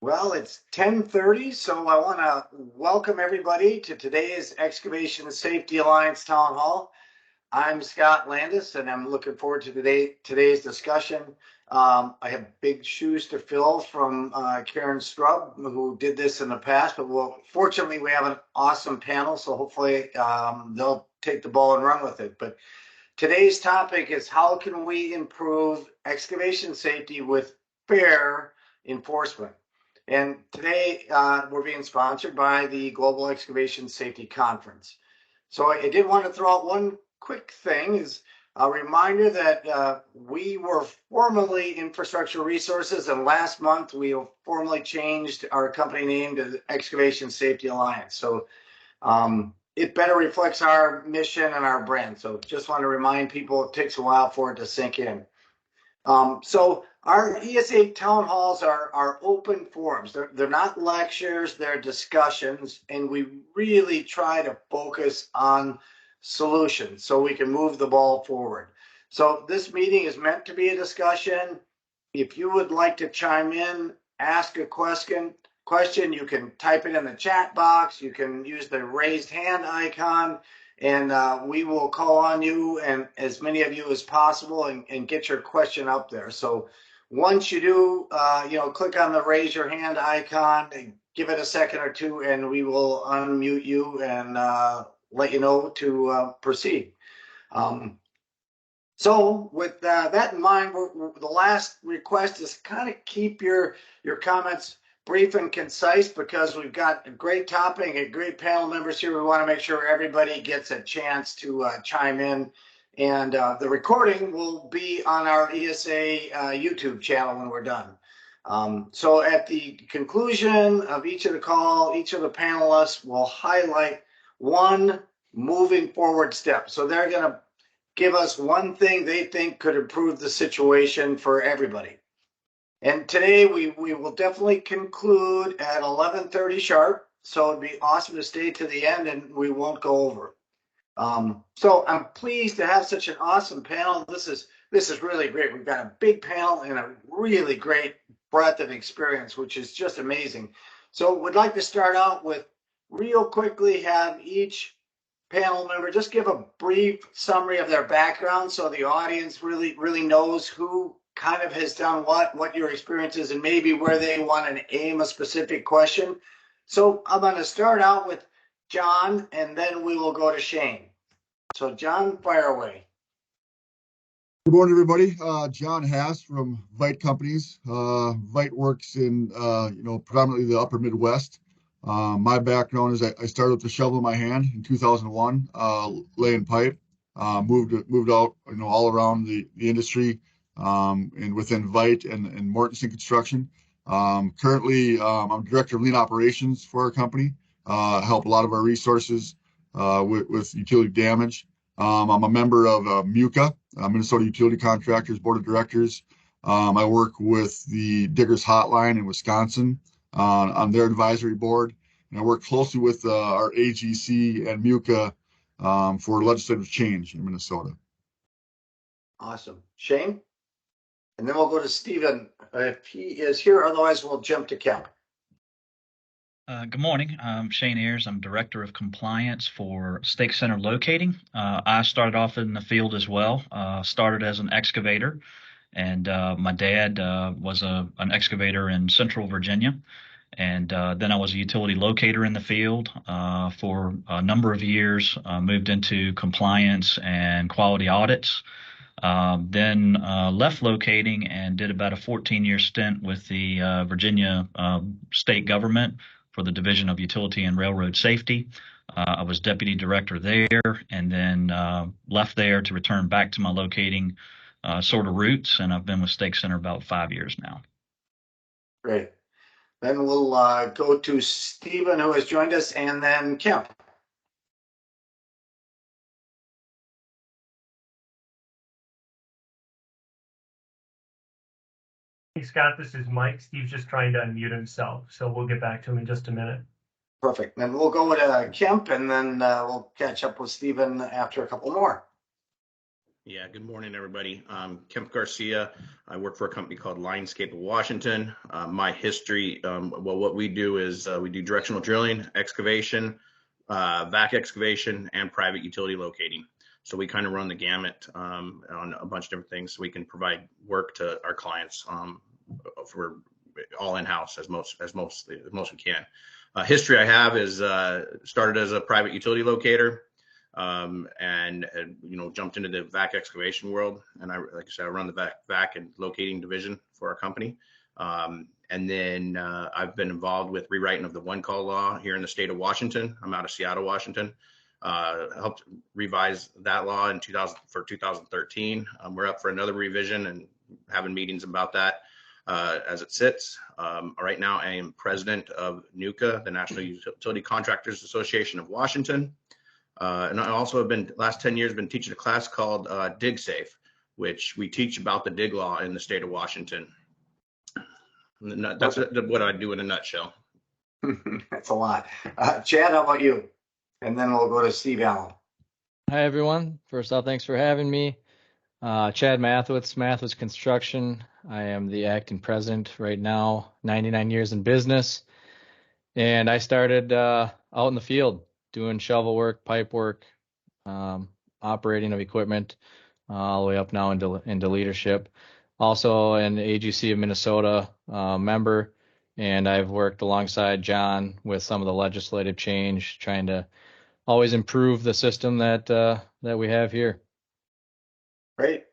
Well, it's 10:30, so I want to welcome everybody to today's Excavation Safety Alliance Town Hall. I'm Scott Landis, and I'm looking forward to today's discussion. I have big shoes to fill from Karen Strub, who did this in the past, but fortunately, we have an awesome panel, so hopefully they'll take the ball and run with it. But today's topic is how can we improve excavation safety with fair enforcement? And today we're being sponsored by the Global Excavation Safety Conference. So I did want to throw out one quick thing is a reminder that we were formerly Infrastructure Resources, and last month we formally changed our company name to the Excavation Safety Alliance. So it better reflects our mission and our brand. So just want to remind people it takes a while for it to sink in. So our ESA town halls are open forums. They're not lectures, they're discussions, and we really try to focus on solutions so we can move the ball forward. So this meeting is meant to be a discussion. If you would like to chime in, ask a question, you can type it in the chat box. You can use the raised hand icon, and we will call on you and as many of you as possible and get your question up there. So once you do, click on the raise your hand icon, and give it a second or two, and we will unmute you and let you know to proceed. So with that in mind, the last request is kind of keep your comments brief and concise because we've got a great topic and great panel members here. We want to make sure everybody gets a chance to chime in. And the recording will be on our ESA YouTube channel when we're done. So at the conclusion of each of the call, each of the panelists will highlight one moving forward step. So they're going to give us one thing they think could improve the situation for everybody. And today we will definitely conclude at 11:30 sharp. So it'd be awesome to stay to the end and we won't go over. So I'm pleased to have such an awesome panel. This is really great. We've got a big panel and a really great breadth of experience, which is just amazing. So we'd like to start out with real quickly have each panel member just give a brief summary of their background so the audience really knows who kind of has done what your experience is, and maybe where they want to aim a specific question. So I'm going to start out with John, and then we will go to Shane. So John, fire away. Good morning, everybody. John Haas from VEIT Companies. VEIT works in, predominantly the upper Midwest. My background is I started with a shovel in my hand in 2001, laying pipe. Moved out, all around the industry, and within VEIT and Mortensen Construction. Currently, I'm director of lean operations for our company. Help a lot of our resources with utility damage. I'm a member of NUCA, Minnesota Utility Contractors Board of Directors. I work with the Diggers Hotline in Wisconsin on their advisory board, and I work closely with our AGC and MUCA for legislative change in Minnesota. Awesome. Shane? And then we'll go to Stephen if he is here, otherwise we'll jump to Kemp. Good morning. I'm Shane Ayers. I'm Director of Compliance for Stake Center Locating. I started off in the field as well. Started as an excavator, and my dad was an excavator in Central Virginia. And then I was a utility locator in the field for a number of years, moved into compliance and quality audits. Then left locating and did about a 14-year stint with the Virginia state government for the Division of Utility and Railroad Safety. I was deputy director there, and then left there to return back to my locating sort of roots, and I've been with Stake Center about 5 years now. Great. Then we'll go to Stephen, who has joined us, and then Kemp. Hey, Scott, this is Mike. Steve's just trying to unmute himself, so we'll get back to him in just a minute. Perfect. Then we'll go to Kemp, and then we'll catch up with Stephen after a couple more. Yeah, good morning, everybody. Kemp Garcia. I work for a company called LineScape of Washington. My history, well, what we do is we do directional drilling, excavation, vac excavation, and private utility locating. So we kind of run the gamut on a bunch of different things. So we can provide work to our clients for all in-house as most we can. History I have is started as a private utility locator. And jumped into the vac excavation world, and like I said, I run the vac and locating division for our company. And then I've been involved with rewriting of the one call law here in the state of Washington. I'm out of Seattle, Washington. Helped revise that law in 2013. We're up for another revision and having meetings about that as it sits. Right now, I am president of NUCA, the National Utility Contractors Association of Washington. And I also have been, last 10 years, been teaching a class called Dig Safe, which we teach about the dig law in the state of Washington. That's what I do in a nutshell. That's a lot. Chad, how about you? And then we'll go to Steve Allen. Hi, everyone. First off, thanks for having me. Chad Mathiowetz, Mathiowetz Construction. I am the acting president right now, 99 years in business. And I started out in the field doing shovel work, pipe work, operating of equipment, all the way up now into leadership. Also an AGC of Minnesota member, and I've worked alongside John with some of the legislative change, trying to always improve the system that we have here. Great.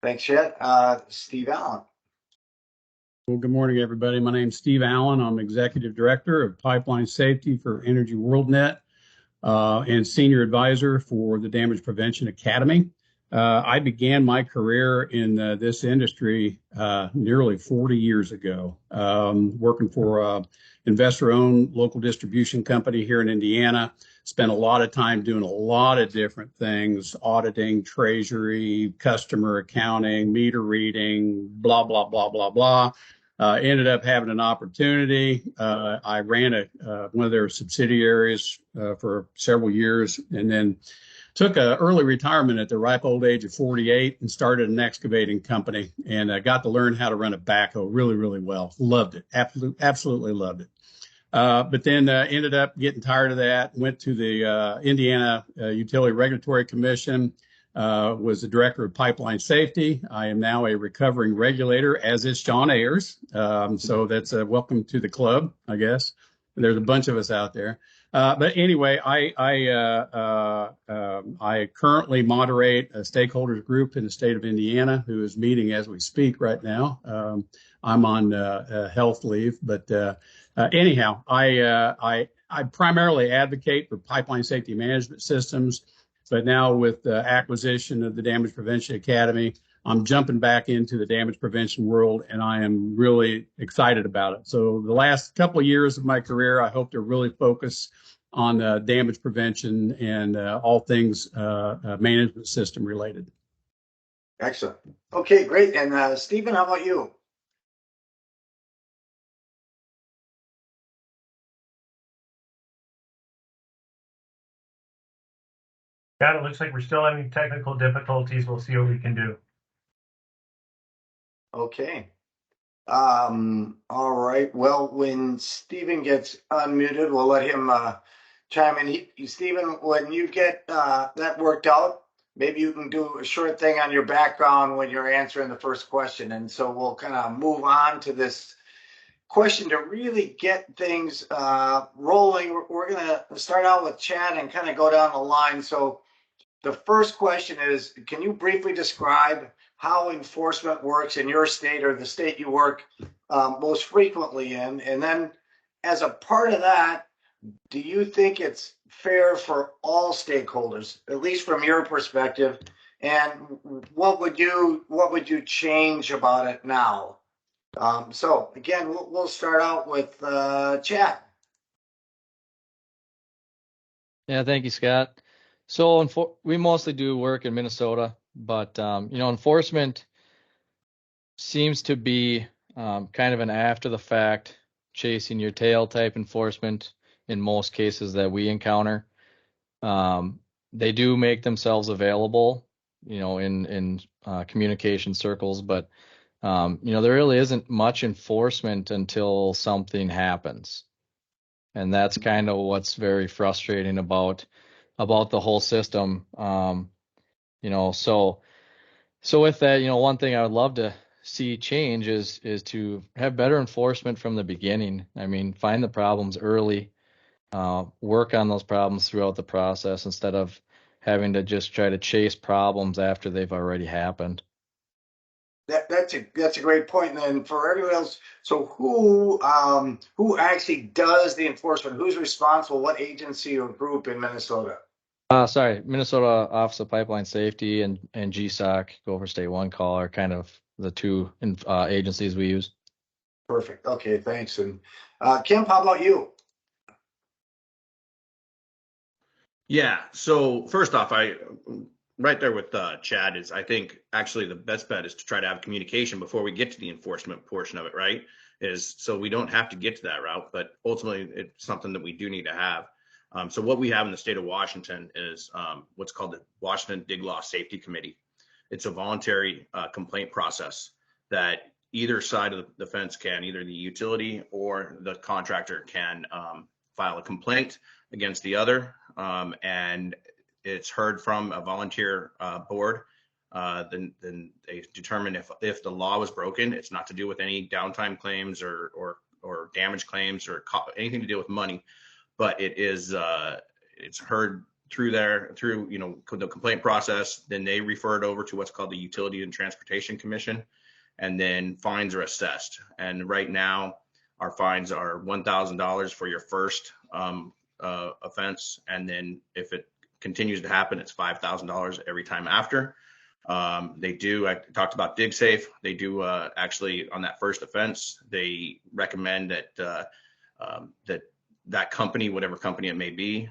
Thanks, Chad. Steve Allen. Well, good morning, everybody. My name's Steve Allen. I'm Executive Director of Pipeline Safety for Energy Worldnet. And senior advisor for the Damage Prevention Academy. I began my career in this industry nearly 40 years ago, working for an investor-owned local distribution company here in Indiana. Spent a lot of time doing a lot of different things, auditing, treasury, customer accounting, meter reading, blah, blah, blah, blah, blah. Ended up having an opportunity. I ran one of their subsidiaries for several years, and then took an early retirement at the ripe old age of 48 and started an excavating company, and got to learn how to run a backhoe really, really well. Loved it. Absolutely loved it. But then ended up getting tired of that, went to the Indiana Utility Regulatory Commission, was the director of pipeline safety. I am now a recovering regulator, as is Sean Ayers. So that's a welcome to the club, I guess. There's a bunch of us out there. But anyway, I currently moderate a stakeholders group in the state of Indiana who is meeting as we speak right now. I'm on health leave, but anyhow, I primarily advocate for pipeline safety management systems. But now with the acquisition of the Damage Prevention Academy, I'm jumping back into the damage prevention world, and I am really excited about it. So the last couple of years of my career, I hope to really focus on damage prevention and all things management system related. Excellent. Okay, great. And Stephen, how about you? Yeah, it looks like we're still having technical difficulties. We'll see what we can do. Okay. All right. Well, when Stephen gets unmuted, we'll let him chime in. Stephen, when you get that worked out, maybe you can do a short thing on your background when you're answering the first question. And so we'll kind of move on to this question to really get things rolling. We're going to start out with Chad and kind of go down the line. So the first question is, can you briefly describe how enforcement works in your state or the state you work most frequently in? And then as a part of that, do you think it's fair for all stakeholders, at least from your perspective? And what would you change about it now? So again, we'll start out with Chad. Yeah, thank you, Scott. So we mostly do work in Minnesota, but enforcement seems to be kind of an after the fact, chasing your tail type enforcement in most cases that we encounter. They do make themselves available in communication circles, but there really isn't much enforcement until something happens. And that's kind of what's very frustrating about the whole system. So with that, one thing I would love to see change is to have better enforcement from the beginning. I mean, find the problems early, work on those problems throughout the process instead of having to just try to chase problems after they've already happened. That's a great point. And then for everyone else, so who actually does the enforcement? Who's responsible? What agency or group in Minnesota? Minnesota Office of Pipeline Safety and GSOC, Gopher State One Call, are kind of the two agencies we use. Perfect. Okay, thanks. And Kemp, how about you? Yeah. So first off, right there with Chad is I think actually the best bet is to try to have communication before we get to the enforcement portion of it, right? Is so we don't have to get to that route, but ultimately it's something that we do need to have. So what we have in the state of Washington is what's called the Washington Dig Law Safety Committee. It's a voluntary complaint process that either side of the fence can, either the utility or the contractor can file a complaint against the other, and it's heard from a volunteer board. Then they determine if the law was broken. It's not to do with any downtime claims or damage claims or anything to do with money, but it is it's heard through the complaint process. Then they refer it over to what's called the Utility and Transportation Commission, and then fines are assessed. And right now our fines are $1,000 for your first offense, and then if it continues to happen, it's $5,000 every time after. I talked about dig safe. They do actually on that first offense, they recommend that that company, whatever company it may be,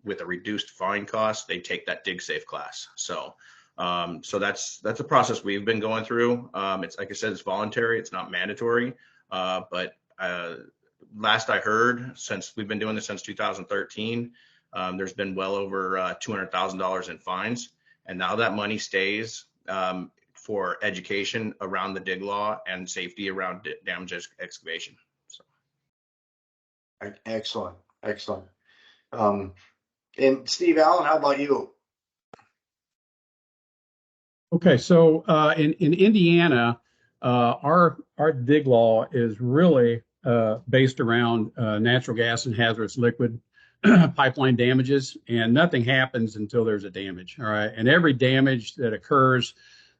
with a reduced fine cost, they take that dig safe class. So that's a process we've been going through. It's like I said, it's voluntary, it's not mandatory, but last I heard, since we've been doing this since 2013, there's been well over $200,000 in fines, and now that money stays for education around the dig law and safety around damage excavation. So. Excellent. And Steve Allen, how about you? Okay, so in Indiana, our dig law is really based around natural gas and hazardous liquid pipeline damages, and nothing happens until there's a damage. All right, and every damage that occurs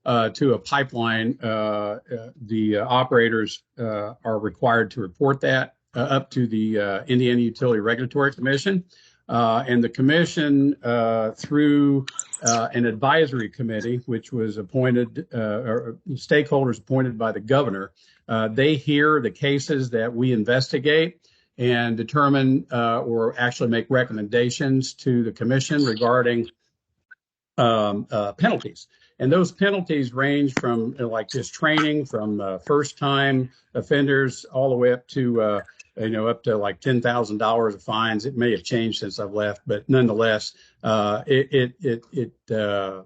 to a pipeline, the operators are required to report that up to the Indiana Utility Regulatory Commission. And the commission, through an advisory committee, which was appointed, or stakeholders appointed by the governor, they hear the cases that we investigate and determine or actually make recommendations to the commission regarding penalties. And those penalties range from like just training from first-time offenders all the way up to up to like $10,000 of fines. It may have changed since I've left, but nonetheless, it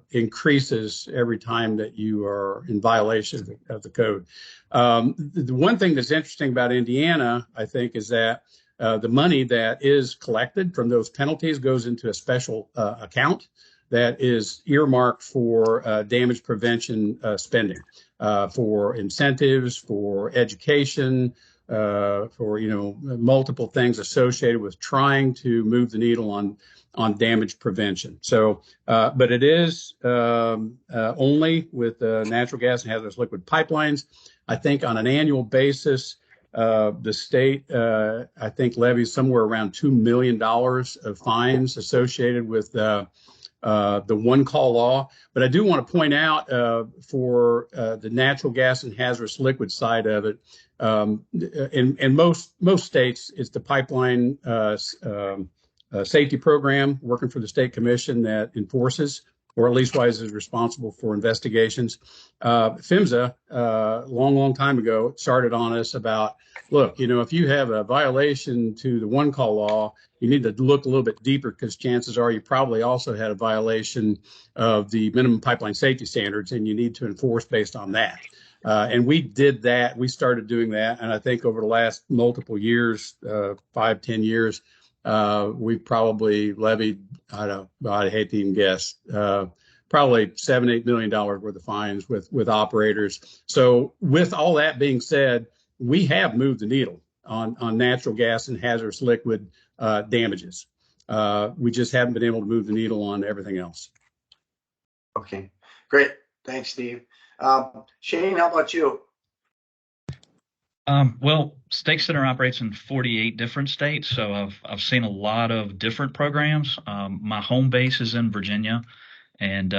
increases every time that you are in violation of the code. The one thing that's interesting about Indiana, I think, is that the money that is collected from those penalties goes into a special account that is earmarked for damage prevention spending, for incentives, for education, for multiple things associated with trying to move the needle on damage prevention. So, but it is only with natural gas and hazardous liquid pipelines. I think on an annual basis, the state, I think, levies somewhere around $2 million of fines associated with the one call law. But I do want to point out for the natural gas and hazardous liquid side of it, in most states, it's the pipeline safety program working for the state commission that enforces or at least WISE is responsible for investigations. PHMSA, long time ago, started on us about, look, if you have a violation to the one call law, you need to look a little bit deeper, because chances are you probably also had a violation of the minimum pipeline safety standards, and you need to enforce based on that. And we did that. We started doing that. And I think over the last multiple years, 5-10 years, we've probably levied, I hate to even guess, probably $7-8 million worth of fines with operators. So with all that being said, we have moved the needle on natural gas and hazardous liquid damages. We just haven't been able to move the needle on everything else. Okay, great. Thanks, Steve. Shane, how about you? Well, Stake Center operates in 48 different states, so I've seen a lot of different programs. My home base is in Virginia, and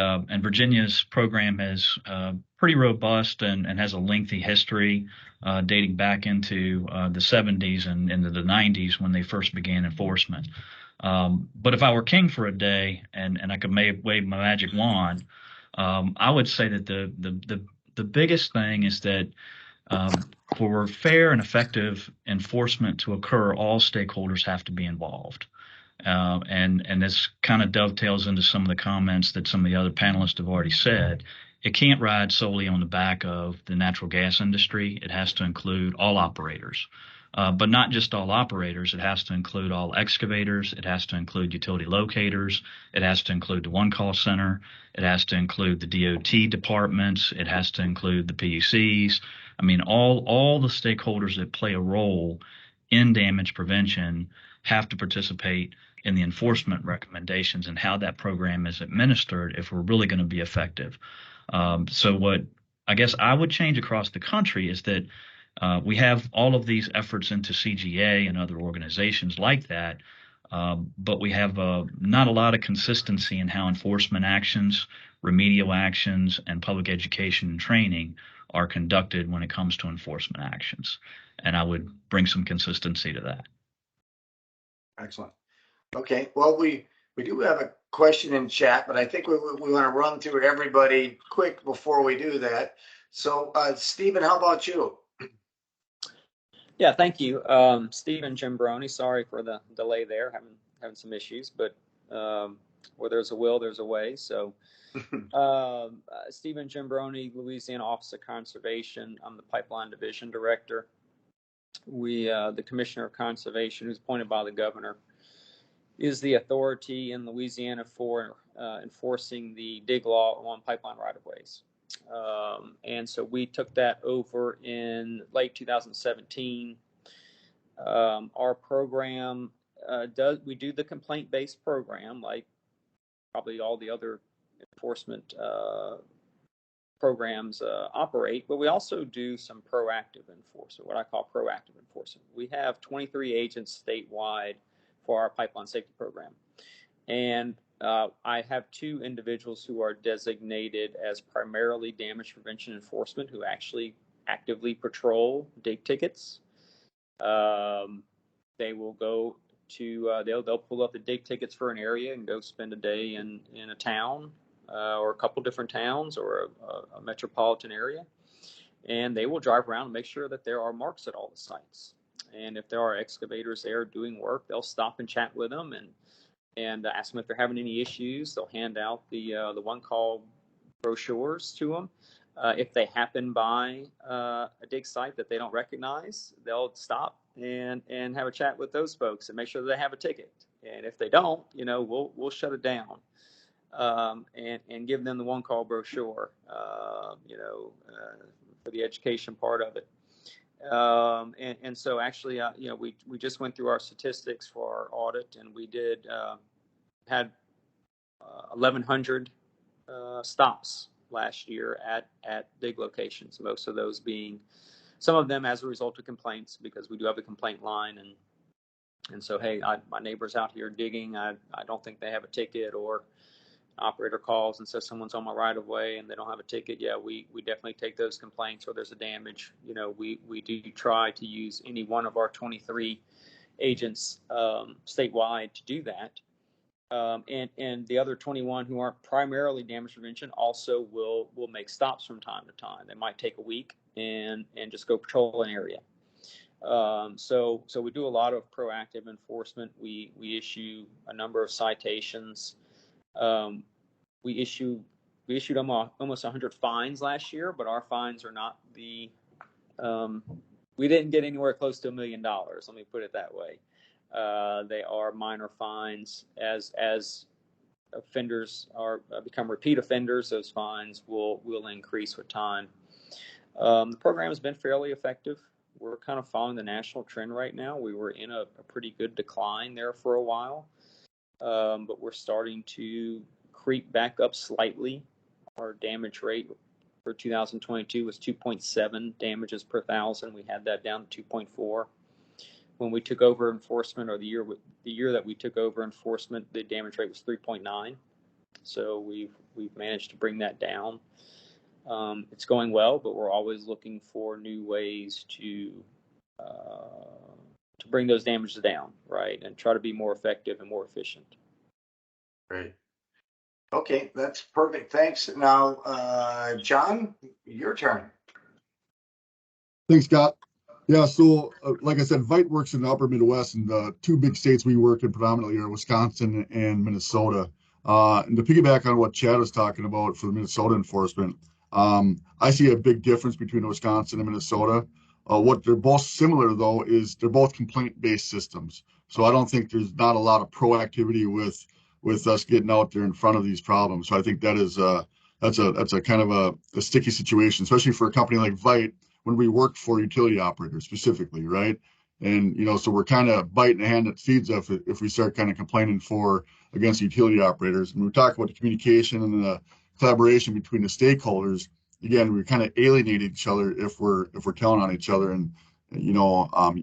Virginia's program is pretty robust and has a lengthy history dating back into the 70s and into the 90s when they first began enforcement. But if I were king for a day and I could wave my magic wand, I would say that the biggest thing is that for fair and effective enforcement to occur, all stakeholders have to be involved. And this kind of dovetails into some of the comments that some of the other panelists have already said. It can't ride solely on the back of the natural gas industry. It has to include all operators. But not just all operators. It has to include all excavators. It has to include utility locators. It has to include the one call center. It has to include the DOT departments. It has to include the PUCs. I mean, all the stakeholders that play a role in damage prevention have to participate in the enforcement recommendations and how that program is administered if we're really going to be effective. So what I guess I would change across the country is that we have all of these efforts into CGA and other organizations like that, but we have not a lot of consistency in how enforcement actions, remedial actions, and public education and training are conducted when it comes to enforcement actions. And I would bring some consistency to that. Excellent. Okay, well, we do have a question in chat, but I think we want to run through everybody quick before we do that. So, Stephen, how about you? Yeah, thank you. Stephen Giambrone, sorry for the delay there, having some issues, but where there's a will, there's a way. So Stephen Giambrone, Louisiana Office of Conservation. I'm the Pipeline Division Director. The Commissioner of Conservation, who's appointed by the governor, is the authority in Louisiana for enforcing the dig law on pipeline right-of-ways. And so we took that over in late 2017. Our program we do the complaint-based program like probably all the other enforcement programs operate, but we also do some proactive enforcement, what I call proactive enforcement. We have 23 agents statewide for our pipeline safety program. And I have 2 individuals who are designated as primarily damage prevention enforcement who actually actively patrol dig tickets. They will go to, they'll pull up the dig tickets for an area and go spend a day in a town or a couple different towns or a metropolitan area. And they will drive around and make sure that there are marks at all the sites. And if there are excavators there doing work, they'll stop and chat with them and ask them if they're having any issues. They'll hand out the one call brochures to them. If they happen by a dig site that they don't recognize, they'll stop and have a chat with those folks and make sure that they have a ticket. And if they don't, we'll shut it down and give them the one call brochure, for the education part of it. And so actually, we just went through our statistics for our audit, and we had 1,100 stops last year at dig locations. Most of those being, some of them as a result of complaints, because we do have a complaint line, and so hey, my neighbor's out here digging. I don't think they have a ticket, or operator calls and says someone's on my right of way and they don't have a ticket. Yeah, we definitely take those complaints where there's a damage. We do try to use any one of our 23 agents statewide to do that. And the other 21 who aren't primarily damage prevention also will make stops from time to time. They might take a week and just go patrol an area. So we do a lot of proactive enforcement. We issue a number of citations. We issued almost 100 fines last year, but our fines are not the we didn't get anywhere close to $1 million. Let me put it that way. They are minor fines. As offenders become repeat offenders, those fines will increase with time. The program has been fairly effective. We're kind of following the national trend right now. We were in a pretty good decline there for a while, but we're starting to creep back up slightly. Our damage rate for 2022 was 2.7 damages per thousand. We had that down to 2.4. When we took over enforcement, or the year that we took over enforcement, the damage rate was 3.9. So we've managed to bring that down. It's going well, but we're always looking for new ways to bring those damages down, right, and try to be more effective and more efficient. Great. Okay, that's perfect. Thanks. Now, John, your turn. Thanks, Scott. Yeah, so like I said, VEIT works in the upper Midwest, and the two big states we work in predominantly are Wisconsin and Minnesota. And to piggyback on what Chad was talking about for the Minnesota enforcement, I see a big difference between Wisconsin and Minnesota. What they're both similar, though, is they're both complaint-based systems. So I don't think there's not a lot of proactivity with us getting out there in front of these problems. So I think that is that's a kind of a sticky situation, especially for a company like VEIT when we work for utility operators specifically, right? And so we're kind of biting the hand that feeds us if we start kind of complaining against utility operators. And we talk about the communication and the collaboration between the stakeholders. Again, we kind of alienate each other if we're telling on each other and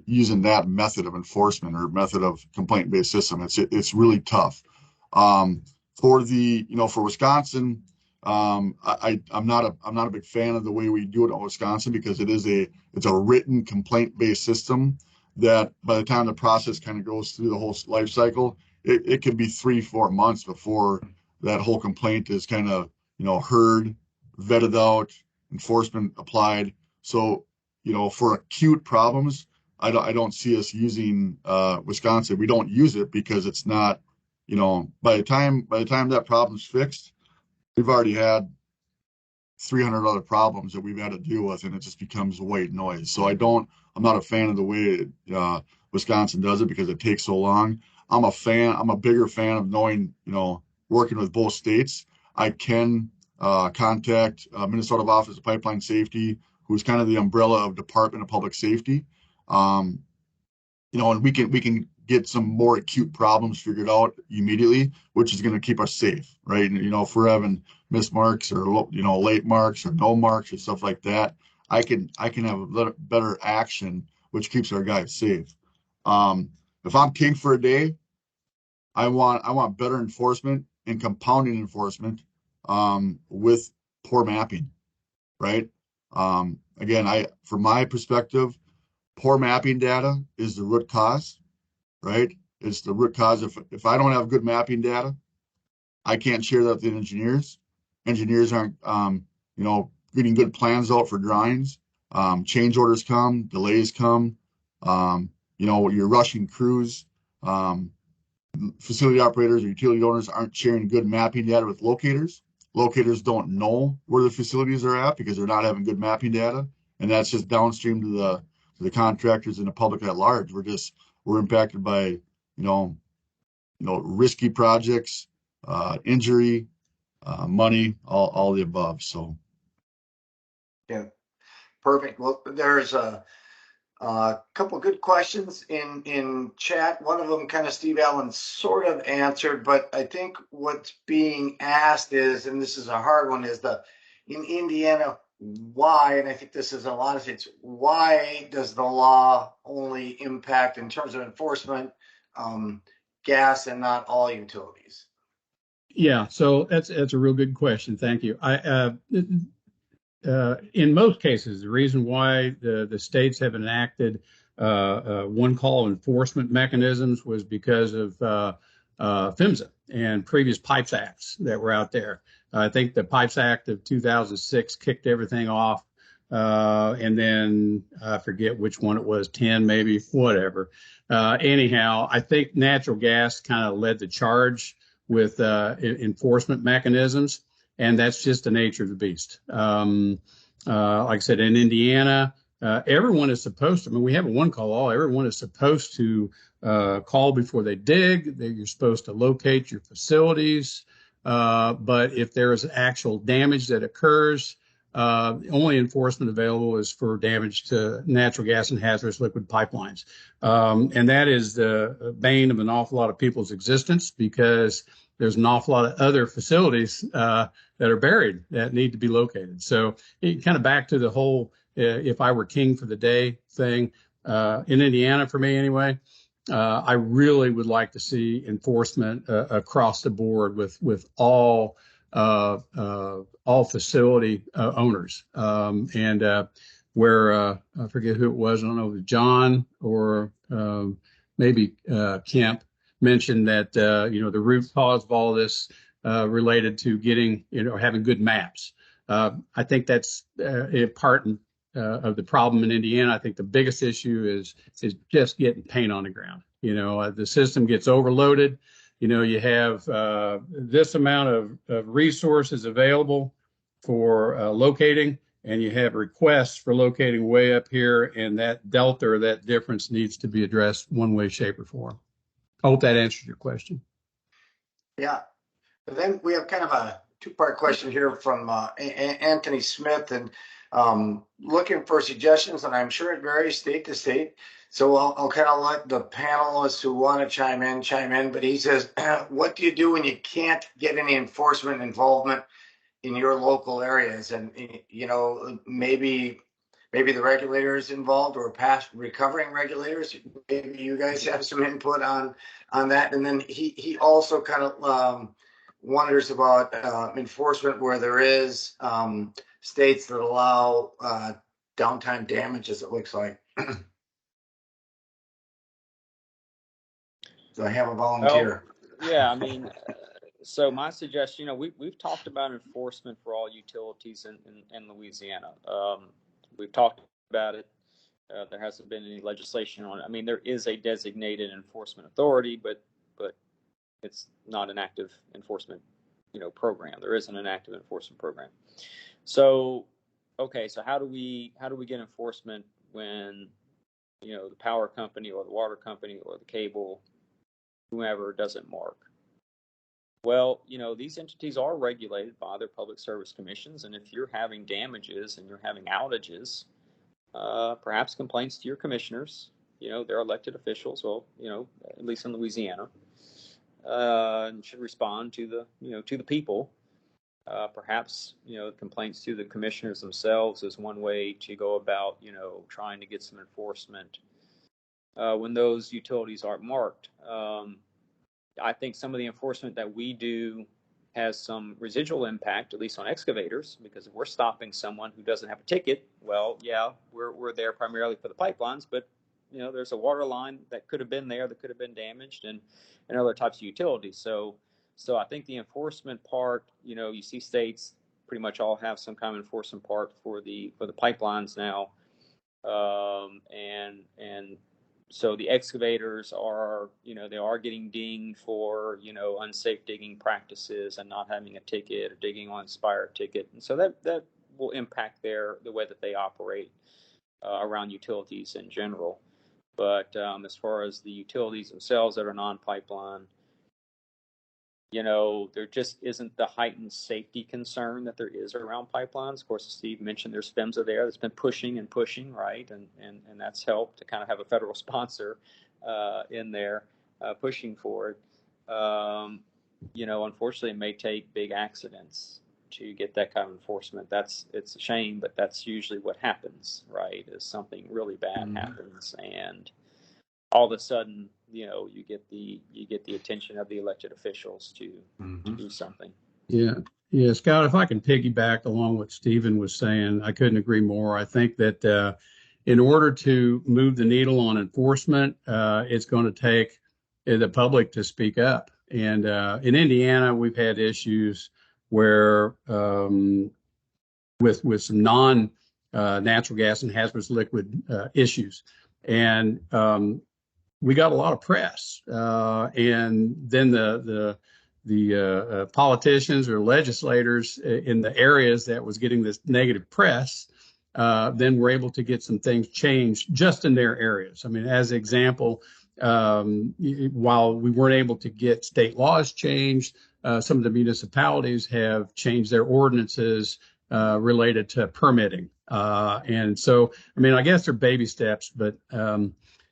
using that method of enforcement or method of complaint-based system. It's really tough. For Wisconsin, I'm not a big fan of the way we do it in Wisconsin, because it's a written complaint-based system that by the time the process kind of goes through the whole life cycle, it could be 3-4 months before that whole complaint is kind of heard, vetted out, enforcement applied. So for acute problems, I don't see us using Wisconsin. We don't use it because it's not, by the time that problem's fixed, we've already had 300 other problems that we've had to deal with, and it just becomes white noise. So I'm not a fan of the way Wisconsin does it, because it takes so long. I'm a bigger fan of knowing, working with both states. I can contact Minnesota Office of Pipeline Safety, who's kind of the umbrella of Department of Public Safety. And we can get some more acute problems figured out immediately, which is going to keep us safe, right? And, if we're having missed marks or, late marks or no marks or stuff like that, I can have a better action, which keeps our guys safe. If I'm king for a day, I want better enforcement and compounding enforcement with poor mapping, right? Again, from my perspective, poor mapping data is the root cause, right? It's the root cause. If I don't have good mapping data, I can't share that with the engineers. Engineers aren't, getting good plans out for drawings. Change orders come, delays come. You're rushing crews. Facility operators or utility owners aren't sharing good mapping data with locators. Locators don't know where the facilities are at because they're not having good mapping data, and that's just downstream to the contractors and the public at large. We're impacted by risky projects, injury, money, all the above. So yeah, perfect. Well, there's a couple good questions in chat. One of them kind of Steve Allen sort of answered, but I think what's being asked is, and this is a hard one, is in Indiana, why, and I think this is a lot of states, why does the law only impact in terms of enforcement gas and not all utilities? Yeah, so that's a real good question. Thank you. In most cases, the reason why the states have enacted one call enforcement mechanisms was because of PHMSA and previous PIPES Acts that were out there. I think the PIPES Act of 2006 kicked everything off. And then I forget which one it was, 10 maybe, whatever. Anyhow, I think natural gas kind of led the charge with enforcement mechanisms, and that's just the nature of the beast. Like I said, in Indiana, everyone is supposed to, I mean, we have a one-call law. Everyone is supposed to call before they dig. You're supposed to locate your facilities. But if there is actual damage that occurs, only enforcement available is for damage to natural gas and hazardous liquid pipelines. And that is the bane of an awful lot of people's existence, because there's an awful lot of other facilities that are buried that need to be located. So kind of back to the whole if I were king for the day thing, in Indiana, for me anyway, I really would like to see enforcement across the board with all facility owners. And where I forget who it was, I don't know if it was John or maybe Kemp mentioned that the root cause of all this related to getting having good maps. I think that's part of the problem in Indiana. I think the biggest issue is just getting paint on the ground. The system gets overloaded. You have this amount of resources available for locating, and you have requests for locating way up here, and that delta or that difference needs to be addressed one way, shape, or form. I hope that answers your question. Yeah. But then we have kind of a two-part question here from Anthony Smith, and looking for suggestions, and I'm sure it varies state to state. So I'll kind of let the panelists who want to chime in. But he says, what do you do when you can't get any enforcement involvement in your local areas? And, maybe the regulators involved, or past recovering regulators. Maybe you guys have some input on that. And then he also kind of wonders about enforcement where there is states that allow downtime damages, it looks like. So I have a volunteer. Oh, yeah, I mean, so my suggestion, we've talked about enforcement for all utilities in Louisiana. We've talked about it. There hasn't been any legislation on it. I mean, there is a designated enforcement authority, but it's not an active enforcement, program. There isn't an active enforcement program. So, okay, so how do we get enforcement when, the power company or the water company or the cable, whoever, doesn't mark? Well, these entities are regulated by their public service commissions, and if you're having damages and you're having outages, perhaps complaints to your commissioners, they're elected officials, well, at least in Louisiana, and should respond to the people. Perhaps, complaints to the commissioners themselves is one way to go about, trying to get some enforcement when those utilities aren't marked. I think some of the enforcement that we do has some residual impact, at least on excavators, because if we're stopping someone who doesn't have a ticket, well, yeah, we're there primarily for the pipelines, but there's a water line that could have been there, that could have been damaged, and other types of utilities. So I think the enforcement part, you see states pretty much all have some kind of enforcement part for the pipelines now, and so the excavators are, they are getting dinged for, unsafe digging practices and not having a ticket or digging on expired ticket. And so that will impact the way that they operate around utilities in general. But as far as the utilities themselves that are non-pipeline, there just isn't the heightened safety concern that there is around pipelines. Of course, as Steve mentioned, there's PHMSA there that's been pushing, right? And that's helped to kind of have a federal sponsor in there pushing for it. Unfortunately, it may take big accidents to get that kind of enforcement. It's a shame, but that's usually what happens, right? Is something really bad happens, and all of a sudden, you get the attention of the elected officials to do something. Yeah, Scott, if I can piggyback along what Stephen was saying, I couldn't agree more. I think that in order to move the needle on enforcement, it's going to take the public to speak up. And in Indiana, we've had issues where with some non-natural gas and hazardous liquid issues. And we got a lot of press. And then the politicians or legislators in the areas that was getting this negative press then were able to get some things changed just in their areas. I mean, as an example, while we weren't able to get state laws changed, some of the municipalities have changed their ordinances related to permitting. And so, I mean, I guess they're baby steps, but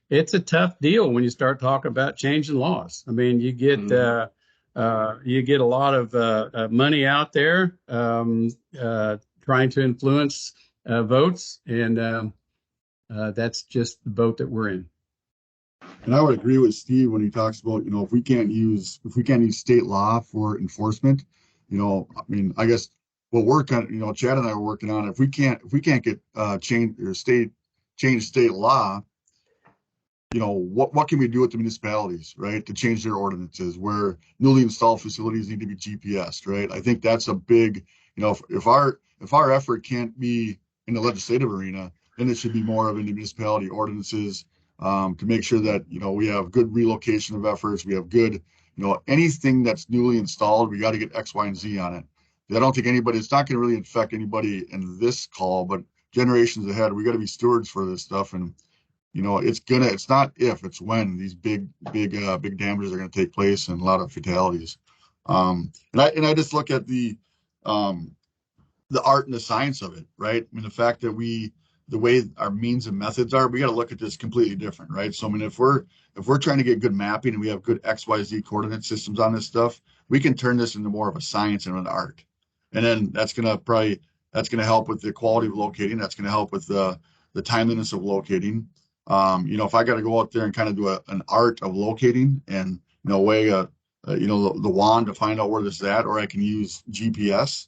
it's a tough deal when you start talking about changing laws. I mean, you get a lot of money out there trying to influence votes, and that's just the boat that we're in. And I would agree with Steve when he talks about, if we can't use state law for enforcement, I mean, I guess what we're kind of, Chad and I are working on, if we can't get change state law, what can we do with the municipalities, right, to change their ordinances where newly installed facilities need to be GPSed, right? I think that's a big, if our effort can't be in the legislative arena, then it should be more of in the municipality ordinances to make sure that, we have good relocation of efforts. We have good, anything that's newly installed, we got to get X, Y, and Z on it. I don't think it's not going to really affect anybody in this call, but generations ahead, we got to be stewards for this stuff. And, it's not if, it's when these big damages are going to take place and a lot of fatalities. And I just look at the art and the science of it, right? I mean, the fact that the way our means and methods are, we got to look at this completely different, right? So, I mean, if we're trying to get good mapping and we have good XYZ coordinate systems on this stuff, we can turn this into more of a science and an art. And then that's going to help with the quality of locating. That's going to help with the timeliness of locating. If I got to go out there and kind of do an art of locating and, weigh the wand to find out where this is at, or I can use GPS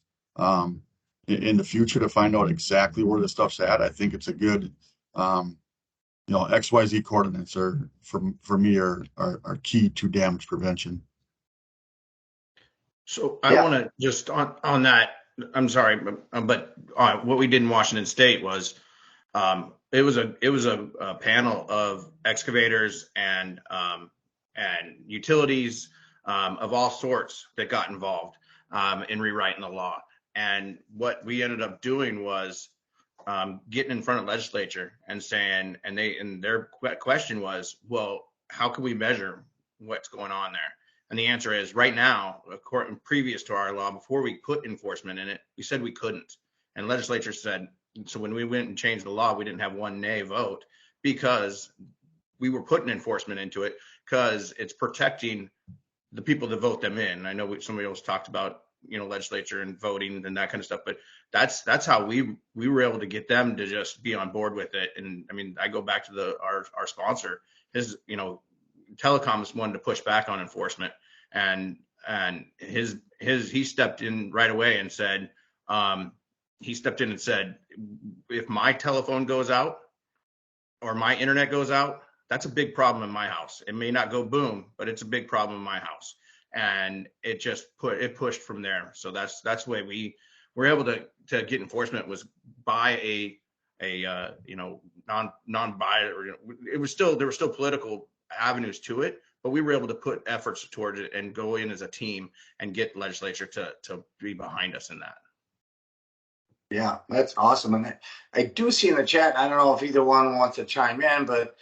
in the future to find out exactly where the stuff's at. I think it's a good, XYZ coordinates are for me are key to damage prevention. So I want to just on that. I'm sorry, but what we did in Washington State was it was a panel of excavators and utilities of all sorts that got involved in rewriting the law. And what we ended up doing was getting in front of legislature and saying, and their question was, well, how can we measure what's going on there? And the answer is right now, according previous to our law, before we put enforcement in it, we said we couldn't. And legislature said, so when we went and changed the law, we didn't have one nay vote because we were putting enforcement into it because it's protecting the people that vote them in. I know somebody else talked about, legislature and voting and that kind of stuff, but that's how we were able to get them to just be on board with it. And I mean, I go back to our sponsor, his, telecoms wanted to push back on enforcement, and he stepped in right away and said, if my telephone goes out or my internet goes out, that's a big problem in my house. It may not go boom, but it's a big problem in my house. And it just pushed from there. So that's the way we were able to get enforcement, was by a non-biased, there were still political avenues to it, but we were able to put efforts towards it and go in as a team and get legislature to be behind us in that. Yeah, that's awesome. And I do see in the chat, I don't know if either one wants to chime in, but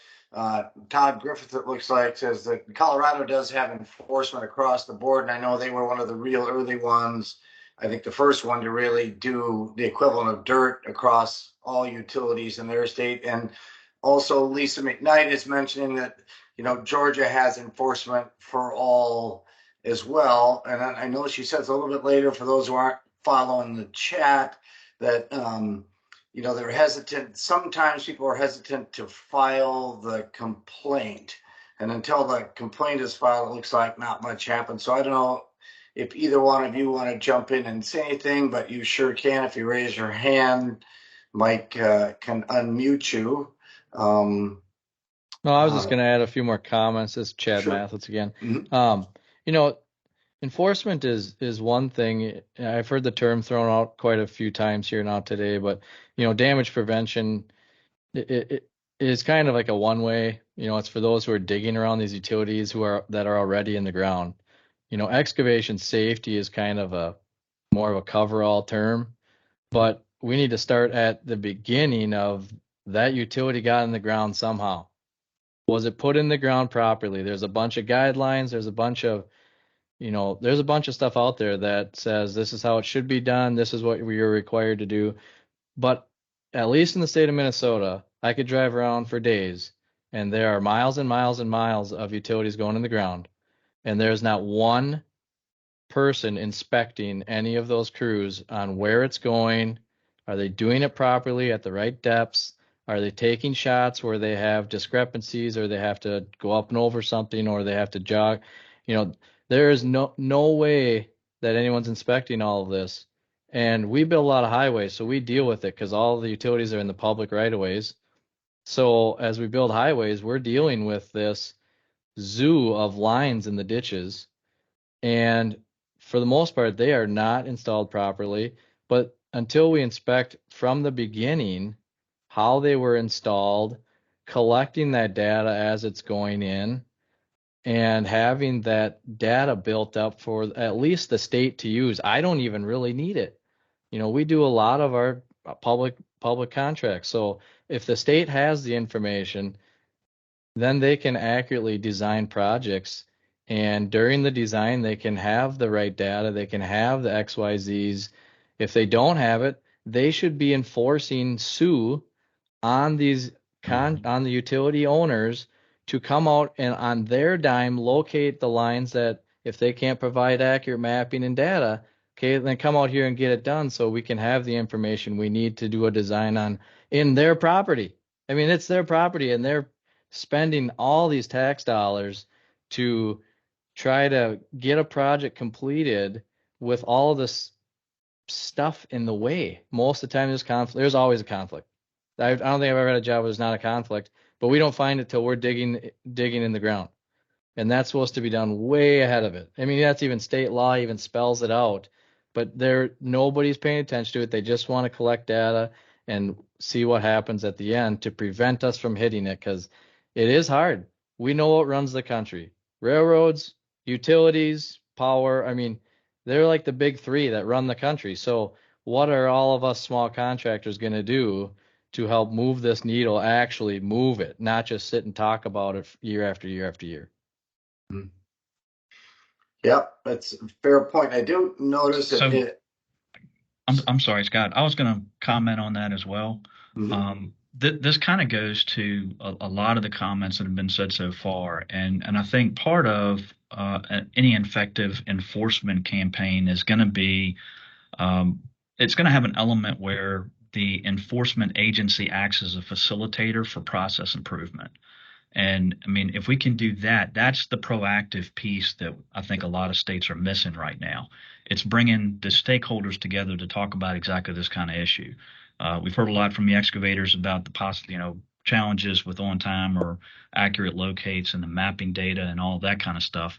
Todd Griffith, it looks like, says that Colorado does have enforcement across the board. And I know they were one of the real early ones. I think the first one to really do the equivalent of dirt across all utilities in their state. And also Lisa McKnight is mentioning that, Georgia has enforcement for all as well. And I know she says a little bit later, for those who aren't following the chat, that they're hesitant. Sometimes people are hesitant to file the complaint, and until the complaint is filed, it looks like not much happens. So I don't know if either one of you want to jump in and say anything, but you sure can if you raise your hand. Mike can unmute you. No, I was just going to add a few more comments. This is Chad Mathewetz again. Mm-hmm. enforcement is one thing. I've heard the term thrown out quite a few times here now today, but damage prevention it is kind of like a one way. It's for those who are digging around these utilities that are already in the ground. Excavation safety is kind of a more of a coverall term, but we need to start at the beginning of that utility got in the ground somehow. Was it put in the ground properly? There's a bunch of guidelines. There's a bunch of stuff out there that says this is how it should be done. This is what you're required to do. But at least in the state of Minnesota, I could drive around for days and there are miles and miles and miles of utilities going in the ground. And there's not one person inspecting any of those crews on where it's going. Are they doing it properly at the right depths? Are they taking shots where they have discrepancies or they have to go up and over something or they have to jog? There is no way that anyone's inspecting all of this. And we build a lot of highways, so we deal with it because all the utilities are in the public right of ways. So as we build highways, we're dealing with this zoo of lines in the ditches. And for the most part, they are not installed properly. But until we inspect from the beginning how they were installed, collecting that data as it's going in, and having that data built up for at least the state to use, I don't even really need it. We do a lot of our public contracts. So if the state has the information, then they can accurately design projects. And during the design, they can have the right data. They can have the XYZs. If they don't have it, they should be enforcing SUE on these on the utility owners to come out and on their dime locate the lines that if they can't provide accurate mapping and data, okay, then come out here and get it done so we can have the information we need to do a design on in their property. I mean, it's their property and they're spending all these tax dollars to try to get a project completed with all of this stuff in the way. Most of the time there's always a conflict. I don't think I've ever had a job where there's not a conflict, but we don't find it till we're digging in the ground. And that's supposed to be done way ahead of it. I mean, that's even state law even spells it out, but nobody's paying attention to it. They just want to collect data and see what happens at the end to prevent us from hitting it, because it is hard. We know what runs the country: railroads, utilities, power. I mean, they're like the big three that run the country. So what are all of us small contractors going to do to help move this needle, actually move it, not just sit and talk about it year after year after year? Yep, that's a fair point. I do notice So that I'm sorry, Scott. I was going to comment on that as well. This kind of goes to a lot of the comments that have been said so far, and I think part of any effective enforcement campaign is going to be it's going to have an element where the enforcement agency acts as a facilitator for process improvement. And I mean, if we can do that, that's the proactive piece that I think a lot of states are missing right now. It's bringing the stakeholders together to talk about exactly this kind of issue. We've heard a lot from the excavators about the possible, challenges with on-time or accurate locates and the mapping data and all that kind of stuff.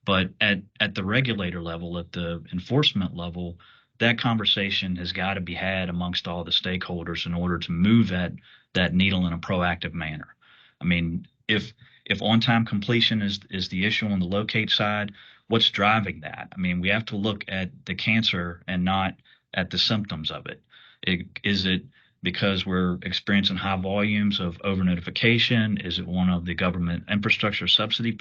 But at the regulator level, at the enforcement level, that conversation has got to be had amongst all the stakeholders in order to move that needle in a proactive manner. I mean, if on-time completion is the issue on the locate side, what's driving that? I mean, we have to look at the cancer and not at the symptoms of it. Is it because we're experiencing high volumes of over-notification? Is it one of the government infrastructure subsidy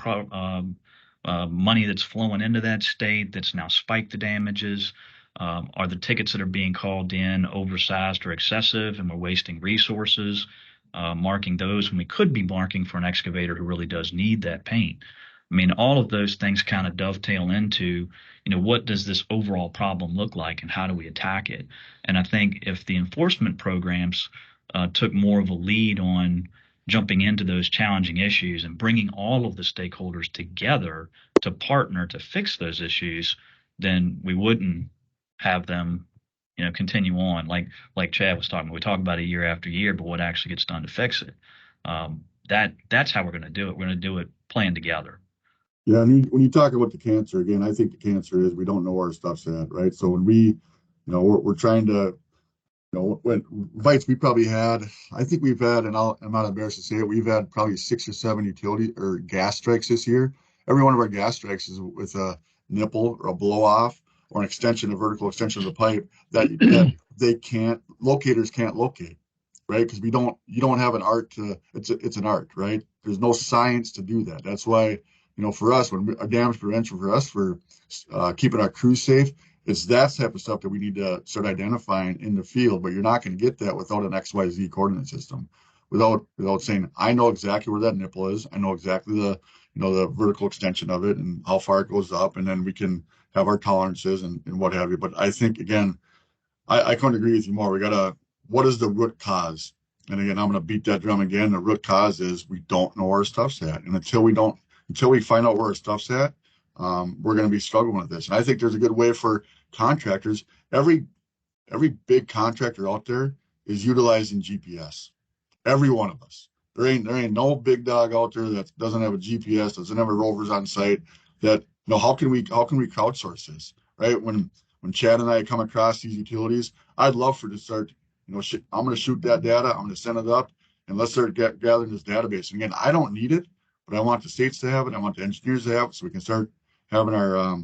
money that's flowing into that state that's now spiked the damages? Are the tickets that are being called in oversized or excessive and we're wasting resources marking those when we could be marking for an excavator who really does need that paint? I mean, all of those things kind of dovetail into, what does this overall problem look like and how do we attack it? And I think if the enforcement programs took more of a lead on jumping into those challenging issues and bringing all of the stakeholders together to partner to fix those issues, then we wouldn't have them, continue on like Chad was talking about. We talk about it year after year, but what actually gets done to fix it? That's how we're going to do it. We're going to do it playing together. Yeah, and when you talk about the cancer, again, I think the cancer is we don't know where our stuff's at, right? So when we're trying to, when VEITs, we probably had, I think we've had, and I'm not embarrassed to say it, we've had probably 6 or 7 utility or gas strikes this year. Every one of our gas strikes is with a nipple or a blow off or an extension, a vertical extension of the pipe that locators can't locate, right? Because you don't have an art it's an art, right? There's no science to do that. That's why, for us, when a damage prevention for us, for keeping our crews safe, it's that type of stuff that we need to start identifying in the field, but you're not going to get that without an XYZ coordinate system. Without saying, I know exactly where that nipple is. I know exactly the vertical extension of it and how far it goes up, and then we can have our tolerances and what have you. But I think, again, I couldn't agree with you more. What is the root cause? And again, I'm going to beat that drum again. The root cause is we don't know where our stuff's at. And until we find out where our stuff's at, we're going to be struggling with this. And I think there's a good way for contractors. Every big contractor out there is utilizing GPS. Every one of us. There ain't no big dog out there that doesn't have a GPS, doesn't have a rovers on site. That how can we crowdsource this, right? When Chad and I come across these utilities, I'd love for to start. I'm going to shoot that data. I'm going to send it up, and let's start gathering this database. And again, I don't need it, but I want the states to have it. I want the engineers to have it, so we can start having our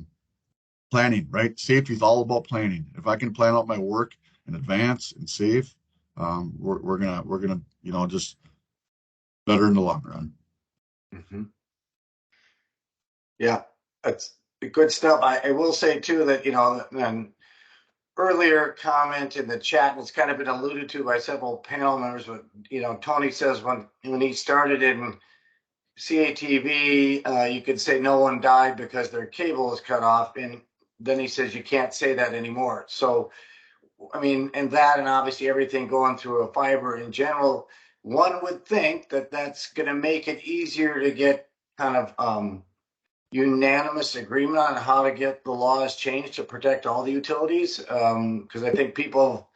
planning. Right? Safety is all about planning. If I can plan out my work in advance and safe, we're gonna just better in the long run. Mm-hmm. Yeah, that's good stuff. I will say too that an earlier comment in the chat, and it's kind of been alluded to by several panel members, but Tony says when he started in CATV, you could say no one died because their cable is cut off, and then he says you can't say that anymore. So I mean, and obviously everything going through a fiber in general, one would think that that's going to make it easier to get kind of unanimous agreement on how to get the laws changed to protect all the utilities. Because I think people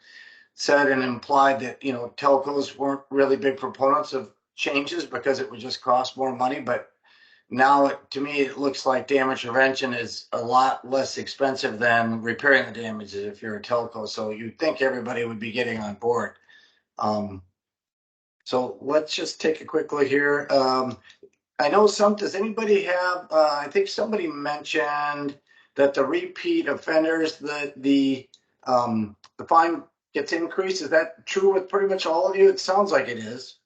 said and implied that telcos weren't really big proponents of changes because it would just cost more money. But now, to me, it looks like damage prevention is a lot less expensive than repairing the damages if you're a telco. So you'd think everybody would be getting on board. So let's just take a quick look here. I know does anybody have, I think somebody mentioned that the repeat offenders, the fine gets increased. Is that true with pretty much all of you? It sounds like it is.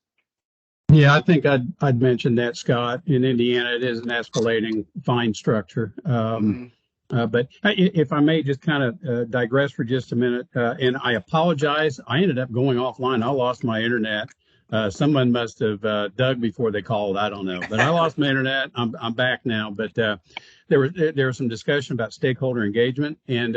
Yeah, I think I'd mentioned that, Scott. In Indiana, it is an escalating fine structure. But if I may just kind of digress for just a minute, and I apologize. I ended up going offline. I lost my internet. Someone must have dug before they called. I don't know. But I lost my internet. I'm back now. But there was some discussion about stakeholder engagement, and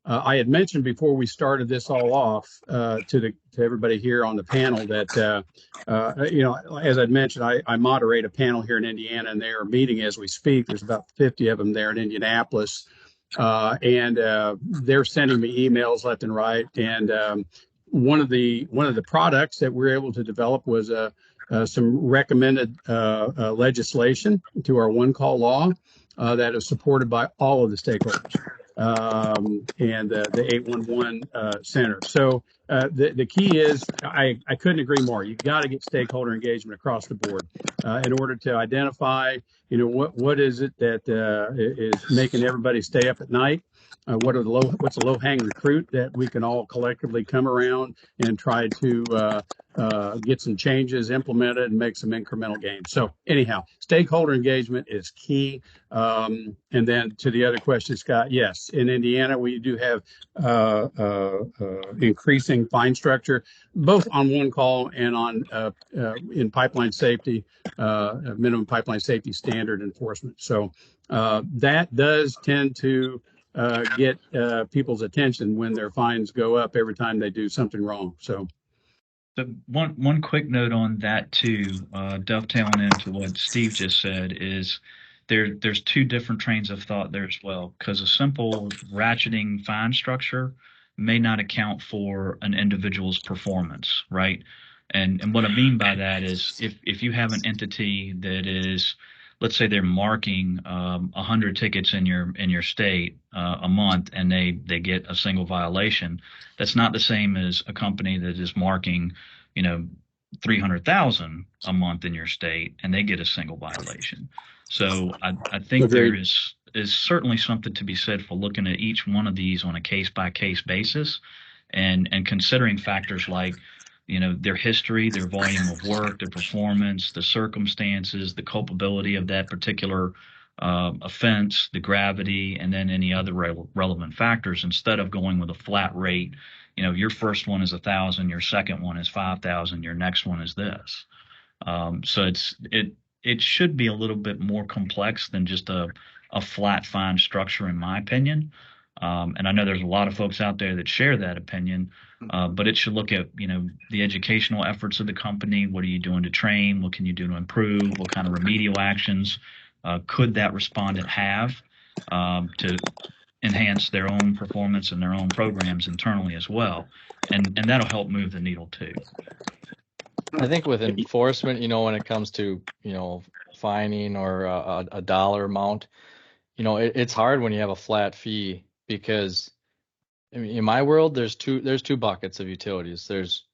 I had mentioned before we started this all off to everybody here on the panel that as I'd mentioned, I moderate a panel here in Indiana, and they are meeting as we speak. There's about 50 of them there in Indianapolis, and they're sending me emails left and right. And one of the products that we're able to develop was some recommended legislation to our one call law that is supported by all of the stakeholders and the 811 center. So the key is, I couldn't agree more. You've got to get stakeholder engagement across the board in order to identify, what is it that is making everybody stay up at night? What's a low-hanging fruit that we can all collectively come around and try to get some changes implemented and make some incremental gains. So anyhow, stakeholder engagement is key. And then to the other question, Scott, yes, in Indiana, we do have increasing fine structure, both on one call and on in pipeline safety, minimum pipeline safety standard enforcement. So that does tend to get people's attention when their fines go up every time they do something wrong. So one quick note on that too, dovetailing into what Steve just said, is there's two different trains of thought there as well, because a simple ratcheting fine structure may not account for an individual's performance, right? And what I mean by that is if you have an entity that is let's say they're marking 100 tickets in your state a month, and they get a single violation. That's not the same as a company that is marking, 300,000 a month in your state, and they get a single violation. So I think there Agreed. is certainly something to be said for looking at each one of these on a case by case basis, and considering factors like, their history, their volume of work, their performance, the circumstances, the culpability of that particular offense, the gravity, and then any other relevant factors, instead of going with a flat rate. Your first one is 1,000, your second one is 5,000, your next one is this. So it should be a little bit more complex than just a flat fine structure, in my opinion. And I know there's a lot of folks out there that share that opinion, but it should look at, the educational efforts of the company. What are you doing to train? What can you do to improve? What kind of remedial actions could that respondent have to enhance their own performance and their own programs internally as well? And that'll help move the needle too. I think with enforcement, when it comes to, fining or a dollar amount, it's hard when you have a flat fee, because I mean, in my world, there's two buckets of utilities. There's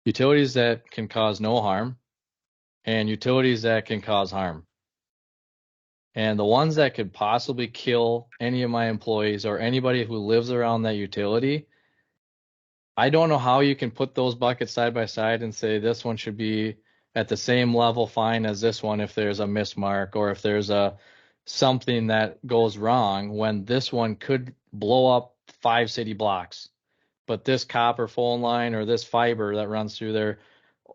utilities that can cause no harm and utilities that can cause harm. And the ones that could possibly kill any of my employees or anybody who lives around that utility, I don't know how you can put those buckets side by side and say this one should be at the same level fine as this one if there's a mismark or if there's something that goes wrong, when this one could blow up 5 city blocks. But this copper phone line or this fiber that runs through there,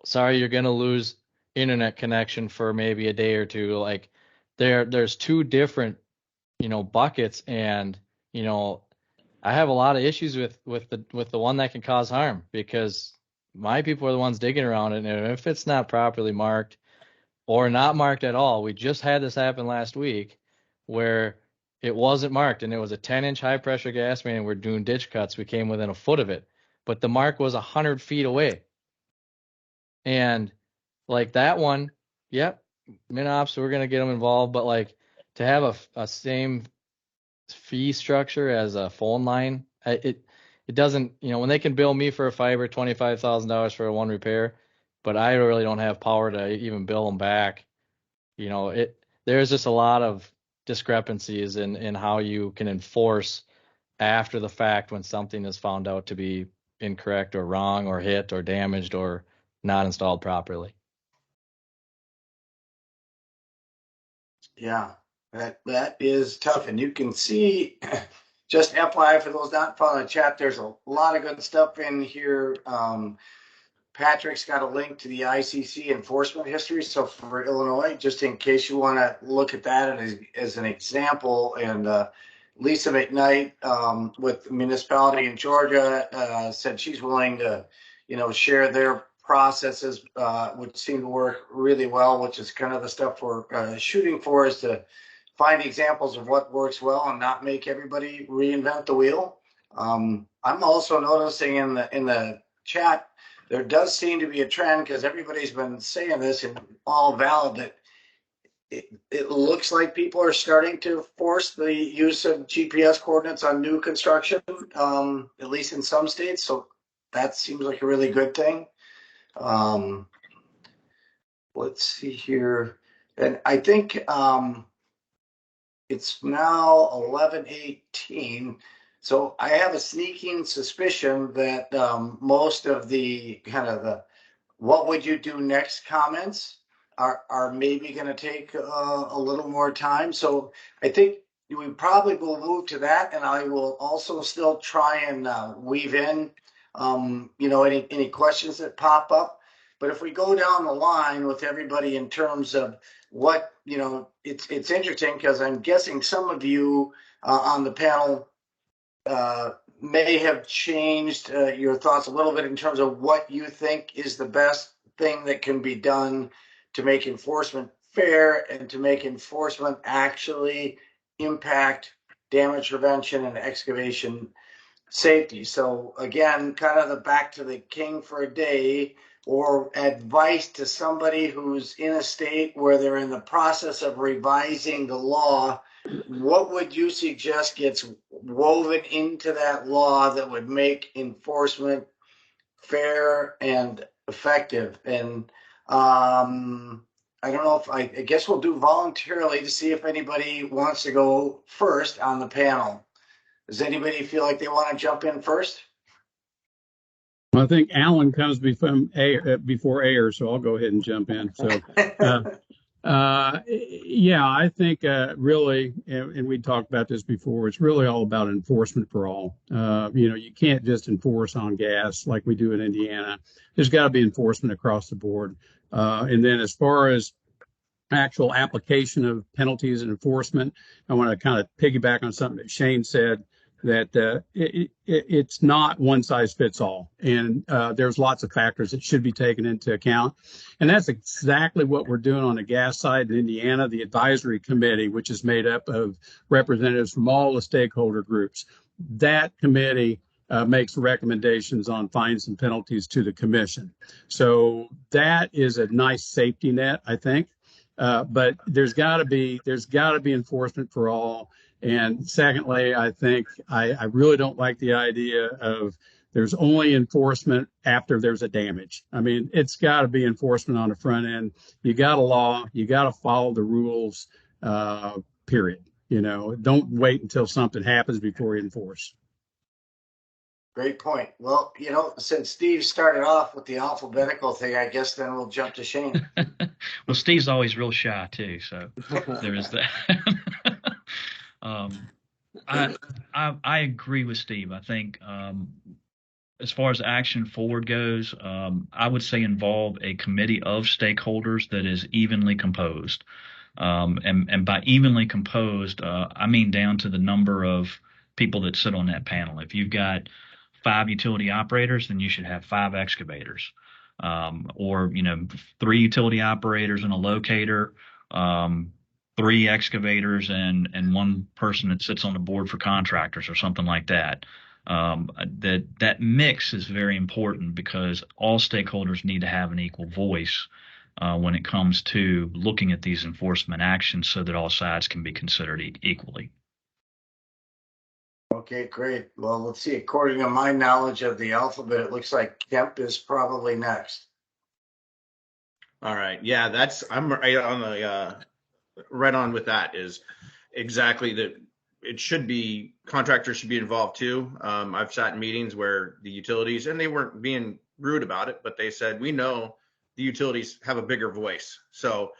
sorry, you're going to lose internet connection for maybe a day or two. Like there's two different, buckets, and, I have a lot of issues with the one that can cause harm, because my people are the ones digging around it. And if it's not properly marked or not marked at all, we just had this happen last week where it wasn't marked, and it was a 10-inch high pressure gas main, and we're doing ditch cuts. We came within a foot of it, but the mark was 100 feet away. And like that one, yep, MinOps, we're going to get them involved, but like to have a same fee structure as a phone line, it doesn't, when they can bill me for a fiber $25,000 for a one repair, but I really don't have power to even bill them back. There's just a lot of discrepancies in how you can enforce after the fact when something is found out to be incorrect or wrong or hit or damaged or not installed properly. Yeah, that is tough. And you can see, just FYI for those not following the chat, there's a lot of good stuff in here. Patrick's got a link to the ICC enforcement history. So for Illinois, just in case you want to look at that as an example, and Lisa McKnight with the municipality in Georgia said she's willing to, share their processes, which seem to work really well, which is kind of the stuff we're shooting for, is to find examples of what works well and not make everybody reinvent the wheel. I'm also noticing in the chat, there does seem to be a trend, because everybody's been saying this and all valid, that it looks like people are starting to force the use of GPS coordinates on new construction, at least in some states. So that seems like a really good thing. Let's see here. And I think it's now 11:18. So I have a sneaking suspicion that most of the kind of the what would you do next comments are maybe going to take a little more time. So I think we probably will move to that, and I will also still try and weave in, any questions that pop up. But if we go down the line with everybody in terms of what, it's interesting, because I'm guessing some of you on the panel may have changed your thoughts a little bit in terms of what you think is the best thing that can be done to make enforcement fair and to make enforcement actually impact damage prevention and excavation safety. So again, kind of the back to the king for a day. or advice to somebody who's in a state where they're in the process of revising the law, what would you suggest gets woven into that law that would make enforcement fair and effective? And I don't know if I guess we'll do voluntarily to see if anybody wants to go first on the panel. Does anybody feel like they want to jump in first? I think Alan comes before Ayers, so I'll go ahead and jump in. So, yeah, I think really, and we talked about this before, it's really all about enforcement for all. You can't just enforce on gas like we do in Indiana. There's got to be enforcement across the board. And then as far as actual application of penalties and enforcement, I want to kind of piggyback on something that Shane said, that it's not one size fits all. And there's lots of factors that should be taken into account. And that's exactly what we're doing on the gas side in Indiana. The advisory committee, which is made up of representatives from all the stakeholder groups, that committee makes recommendations on fines and penalties to the commission. So that is a nice safety net, I think. But there's got to be enforcement for all. And secondly, I think I really don't like the idea of there's only enforcement after there's a damage. I mean, it's got to be enforcement on the front end. You got a law, you got to follow the rules, period. Don't wait until something happens before you enforce. Great point. Well, since Steve started off with the alphabetical thing, I guess then we'll jump to Shane. Well, Steve's always real shy too, so there is that. I agree with Steve. I think as far as action forward goes, I would say involve a committee of stakeholders that is evenly composed. And by evenly composed, I mean down to the number of people that sit on that panel. If you've got 5 utility operators, then you should have 5 excavators, or 3 utility operators and a locator, 3 excavators and 1 person that sits on the board for contractors or something like that. That mix is very important because all stakeholders need to have an equal voice when it comes to looking at these enforcement actions, so that all sides can be considered equally. Okay, great. Well, let's see. According to my knowledge of the alphabet, it looks like Kemp is probably next. All right. Yeah, I'm right on the right on with that. Is exactly that. It should be, contractors should be involved too. I've sat in meetings where the utilities, and they weren't being rude about it, but they said, we know the utilities have a bigger voice. So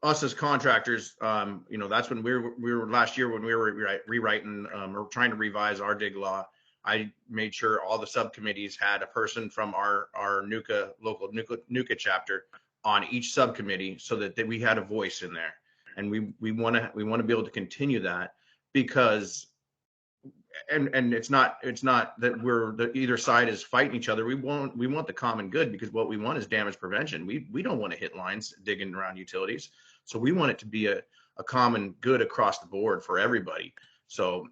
us as contractors, that's when we were last year when we were rewriting or trying to revise our dig law. I made sure all the subcommittees had a person from our NUCA local NUCA chapter on each subcommittee, so that we had a voice in there. And we want to be able to continue that, because and it's not that either side is fighting each other. We want the common good, because what we want is damage prevention. We don't want to hit lines digging around utilities. So we want it to be a common good across the board for everybody. So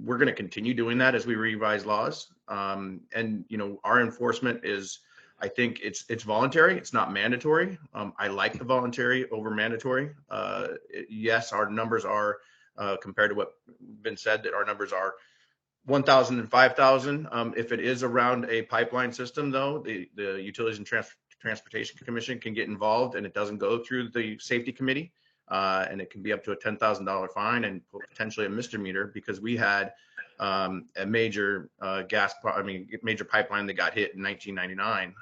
we're going to continue doing that as we revise laws. And our enforcement is, I think it's voluntary. It's not mandatory. I like the voluntary over mandatory. Yes, our numbers are compared to what's been said, that our numbers are 1,000 and 5,000. If it is around a pipeline system, though, the Utilities and Transportation Commission can get involved, and it doesn't go through the safety committee, and it can be up to a $10,000 fine and potentially a misdemeanor, because we had a major major pipeline that got hit in 1999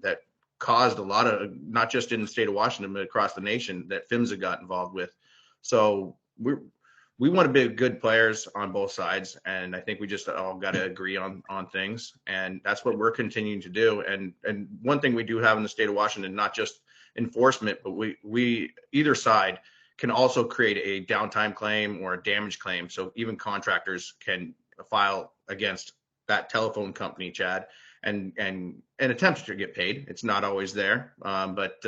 that caused a lot of, not just in the state of Washington, but across the nation, that PHMSA got involved with. So we want to be good players on both sides, and I think we just all got to agree on things, and that's what we're continuing to do. And one thing we do have in the state of Washington, not just enforcement, but we either side can also create a downtime claim or a damage claim. So even contractors can file against that telephone company, Chad, and attempt to get paid. It's not always there, but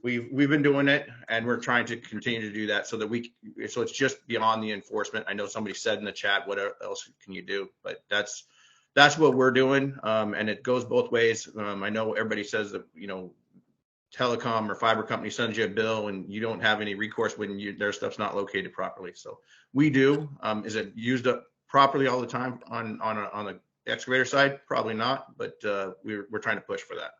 we've been doing it, and we're trying to continue to do that, so it's just beyond the enforcement. I know somebody said in the chat, what else can you do? But that's that's what we're doing. And it goes both ways. I know everybody says that, telecom or fiber company sends you a bill and you don't have any recourse when their stuff's not located properly. So we do. Is it used up properly all the time on the excavator side? Probably not, but we're trying to push for that.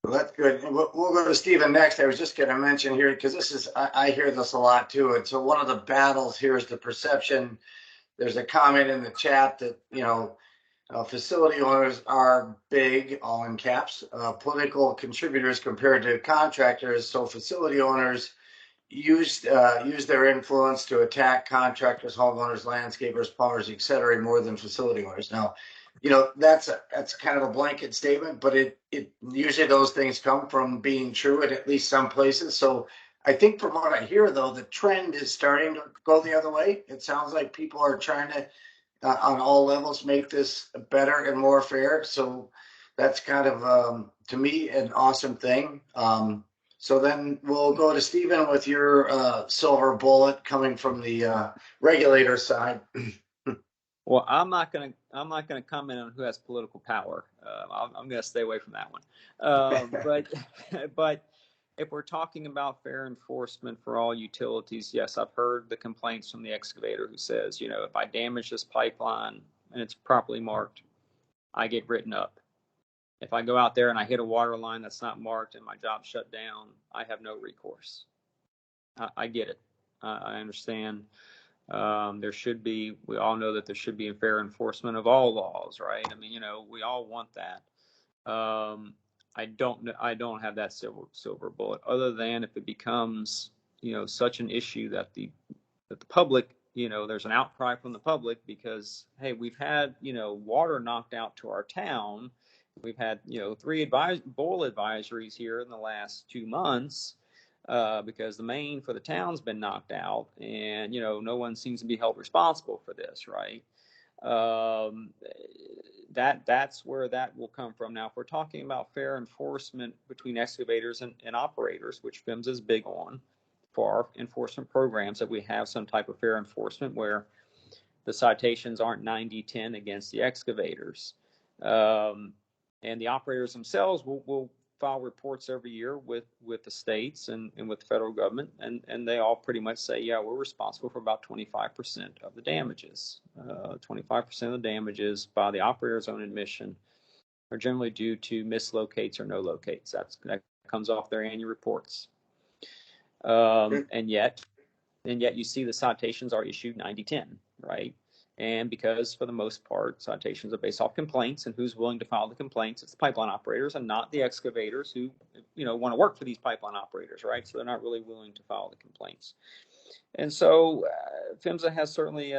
Well, that's good. We'll go to Stephen next. I was just going to mention here, because I hear this a lot too. And so one of the battles here is the perception. There's a comment in the chat that, facility owners are big, all in caps, political contributors compared to contractors. So facility owners use their influence to attack contractors, homeowners, landscapers, plumbers, et cetera, more than facility owners. Now, that's kind of a blanket statement, but it usually those things come from being true at least some places. So I think from what I hear, though, the trend is starting to go the other way. It sounds like people are trying to, on all levels, make this better and more fair. So that's kind of, to me, an awesome thing. So then we'll go to Stephen with your silver bullet coming from the regulator side. Well, I'm not gonna comment on who has political power. I'm gonna stay away from that one. But if we're talking about fair enforcement for all utilities, yes, I've heard the complaints from the excavator who says, if I damage this pipeline and it's properly marked, I get written up. If I go out there and I hit a water line that's not marked and my job's shut down, I have no recourse. I get it. I understand. We all know that there should be a fair enforcement of all laws, right? I mean, we all want that. I don't have that silver bullet, other than if it becomes, such an issue that the public, there's an outcry from the public because, hey, we've had, water knocked out to our town. We've had, 3 boil advisories here in the last 2 months because the main for the town's been knocked out, and no one seems to be held responsible for this, right? That's where that will come from. Now, if we're talking about fair enforcement between excavators and operators, which PHMSA is big on for our enforcement programs, that we have some type of fair enforcement where the citations aren't 90-10 against the excavators. And the operators themselves will file reports every year with the states and with the federal government, and they all pretty much say, yeah, we're responsible for about 25% of the damages. 25% of the damages, by the operator's own admission, are generally due to mislocates or no locates. That comes off their annual reports. And yet you see the citations are issued 90-10, right? And because for the most part, citations are based off complaints, and who's willing to file the complaints? It's the pipeline operators and not the excavators who, want to work for these pipeline operators, right? So they're not really willing to file the complaints. And so PHMSA has certainly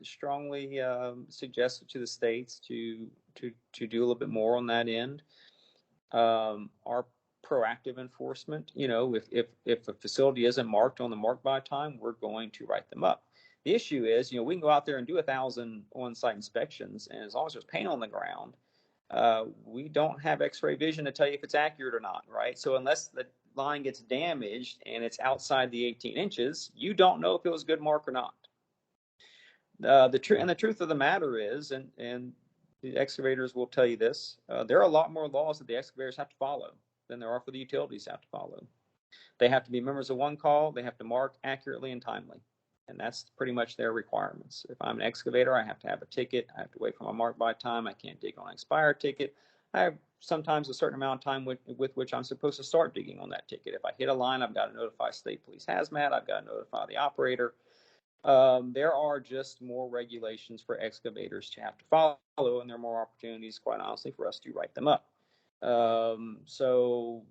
strongly suggested to the states to do a little bit more on that end. Our proactive enforcement, if a facility isn't marked on the mark by time, we're going to write them up. The issue is, we can go out there and do 1,000 on-site inspections, and as long as there's paint on the ground, we don't have X-ray vision to tell you if it's accurate or not, right? So unless the line gets damaged and it's outside the 18 inches, you don't know if it was a good mark or not. The truth of the matter is, and the excavators will tell you this, there are a lot more laws that the excavators have to follow than there are for the utilities have to follow. They have to be members of one call. They have to mark accurately and timely. And that's pretty much their requirements. If I'm an excavator, I have to have a ticket. I have to wait for my mark by time. I can't dig on an expired ticket. I have sometimes a certain amount of time with which I'm supposed to start digging on that ticket. If I hit a line, I've got to notify state police hazmat. I've got to notify the operator. There are just more regulations for excavators to have to follow, and there are more opportunities, quite honestly, for us to write them up. So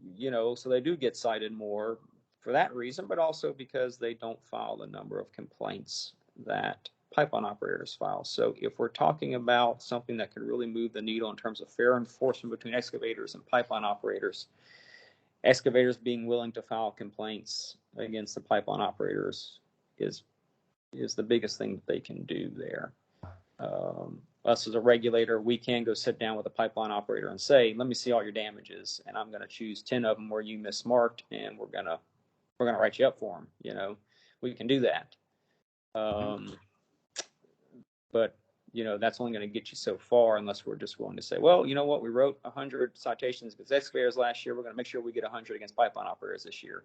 they do get cited more for that reason, but also because they don't file the number of complaints that pipeline operators file. So if we're talking about something that could really move the needle in terms of fair enforcement between excavators and pipeline operators, excavators being willing to file complaints against the pipeline operators is the biggest thing that they can do there. Us as a regulator, we can go sit down with a pipeline operator and say, let me see all your damages, and I'm going to choose 10 of them where you mismarked, and we're going to write you up for them. We can do that. But that's only going to get you so far unless we're just willing to say, well, you know what, we wrote 100 citations against excavators last year. We're going to make sure we get 100 against pipeline operators this year.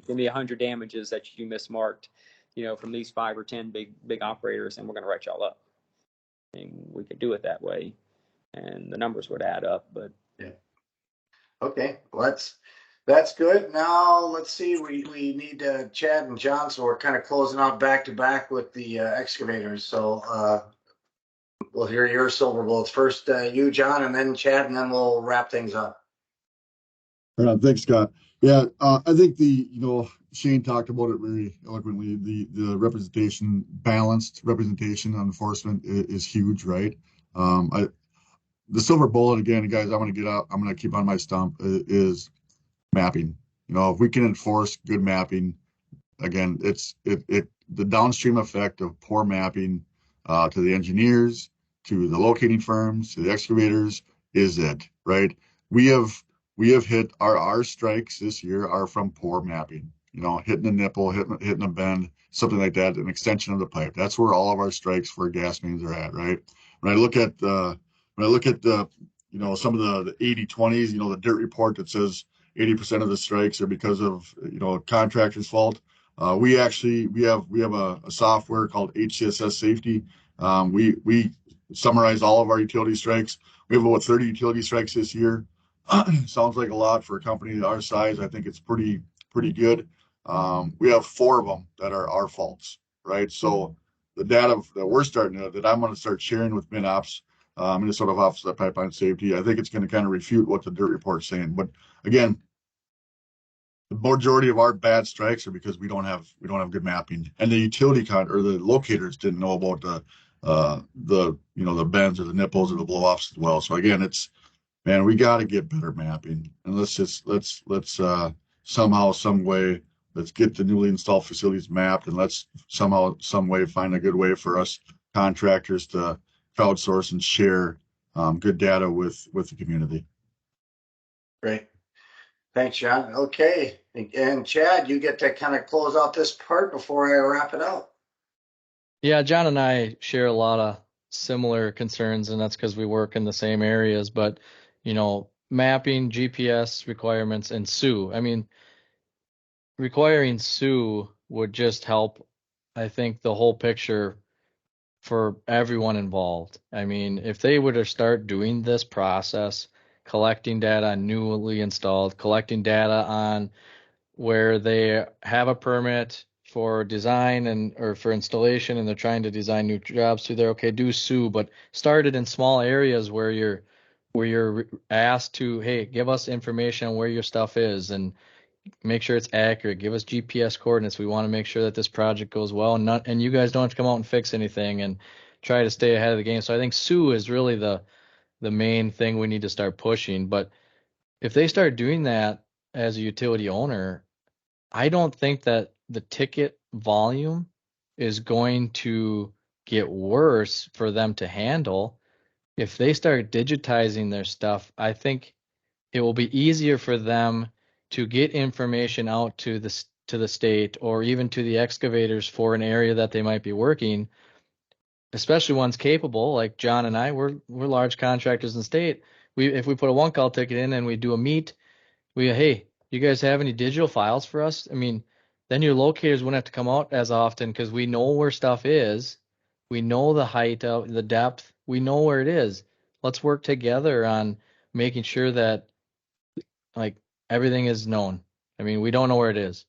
Give me 100 damages that you mismarked, from these 5 or 10 big operators, and we're going to write y'all up. And we could do it that way, and the numbers would add up. But yeah, okay, well, that's good. Now let's see. We need Chad and John, so we're kind of closing out back to back with the excavators. So we'll hear your silver bullets first. You, John, and then Chad, and then we'll wrap things up. Thanks, Scott. Yeah, I think Shane talked about it very eloquently. The representation, balanced representation on enforcement is huge, right? The silver bullet, again, guys, I'm going to keep on my stump, is mapping. If we can enforce good mapping, again, the downstream effect of poor mapping to the engineers, to the locating firms, to the excavators is it, right? We have hit our strikes this year are from poor mapping, hitting a nipple, hitting a bend, something like that, an extension of the pipe. That's where all of our strikes for gas mains are at, right? When I look at the some of the 80/20s, the dirt report that says 80% of the strikes are because of contractor's fault. We have a software called HCSS Safety. We summarize all of our utility strikes. We have about 30 utility strikes this year. Sounds like a lot for a company our size. I think it's pretty good. We have 4 of them that are our faults, right? So the data that I'm going to start sharing with MinOps, Minnesota Office of Pipeline Safety, I think it's going to kind of refute what the dirt report's saying. But again, the majority of our bad strikes are because we don't have good mapping, and the utility or the locators didn't know about the bends or the nipples or the blow offs as well. So again, man, we got to get better mapping, and let's somehow, some way, let's get the newly installed facilities mapped, and let's somehow, some way find a good way for us contractors to crowdsource and share good data with the community. Great. Thanks, John. Okay. And Chad, you get to kind of close out this part before I wrap it up. Yeah, John and I share a lot of similar concerns, and that's because we work in the same areas. But, mapping, GPS requirements, and SUE. I mean, requiring SUE would just help, I think, the whole picture for everyone involved. I mean, if they were to start doing this process, collecting data on newly installed, collecting data on where they have a permit for design or for installation, and they're trying to design new jobs through there, okay, do SUE, but start it in small areas where you're asked to, hey, give us information on where your stuff is and make sure it's accurate. Give us GPS coordinates. We want to make sure that this project goes well, and you guys don't have to come out and fix anything, and try to stay ahead of the game. So I think SUE is really the main thing we need to start pushing. But if they start doing that as a utility owner, I don't think that the ticket volume is going to get worse for them to handle. If they start digitizing their stuff, I think it will be easier for them to get information out to the state or even to the excavators for an area that they might be working, especially ones capable like John and I. We're large contractors in the state. If we put a one call ticket in and we do a meet, hey, you guys have any digital files for us? I mean, then your locators wouldn't have to come out as often because we know where stuff is. We know the height of the depth. We know where it is. Let's work together on making sure that everything is known. I mean, we don't know where it is,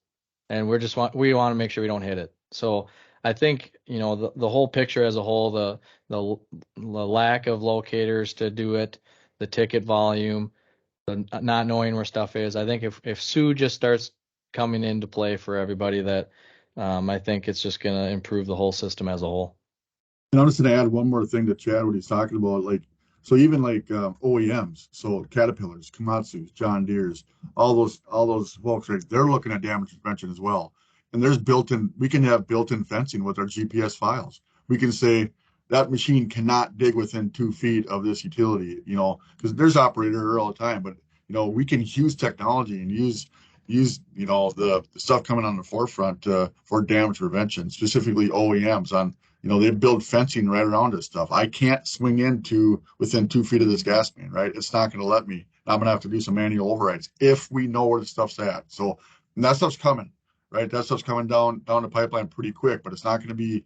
and we want to make sure we don't hit it. So I think, the whole picture as a whole, the lack of locators to do it, the ticket volume, the not knowing where stuff is. I think if SUE just starts coming into play for everybody, that I think it's just going to improve the whole system as a whole. And I'm just going to add one more thing to Chad, what he's talking about. OEMs, so Caterpillars, Komatsus, John Deere's, all those folks, right, they're looking at damage prevention as well. And we can have built-in fencing with our GPS files. We can say that machine cannot dig within 2 feet of this utility, because there's operator error all the time. But we can use technology and use the stuff coming on the forefront for damage prevention, specifically OEMs on they build fencing right around this stuff. I can't swing into within 2 feet of this gas main, right? It's not going to let me. I'm going to have to do some manual overrides if we know where the stuff's at. So, and that stuff's coming, right? That stuff's coming down the pipeline pretty quick, but we're not going to be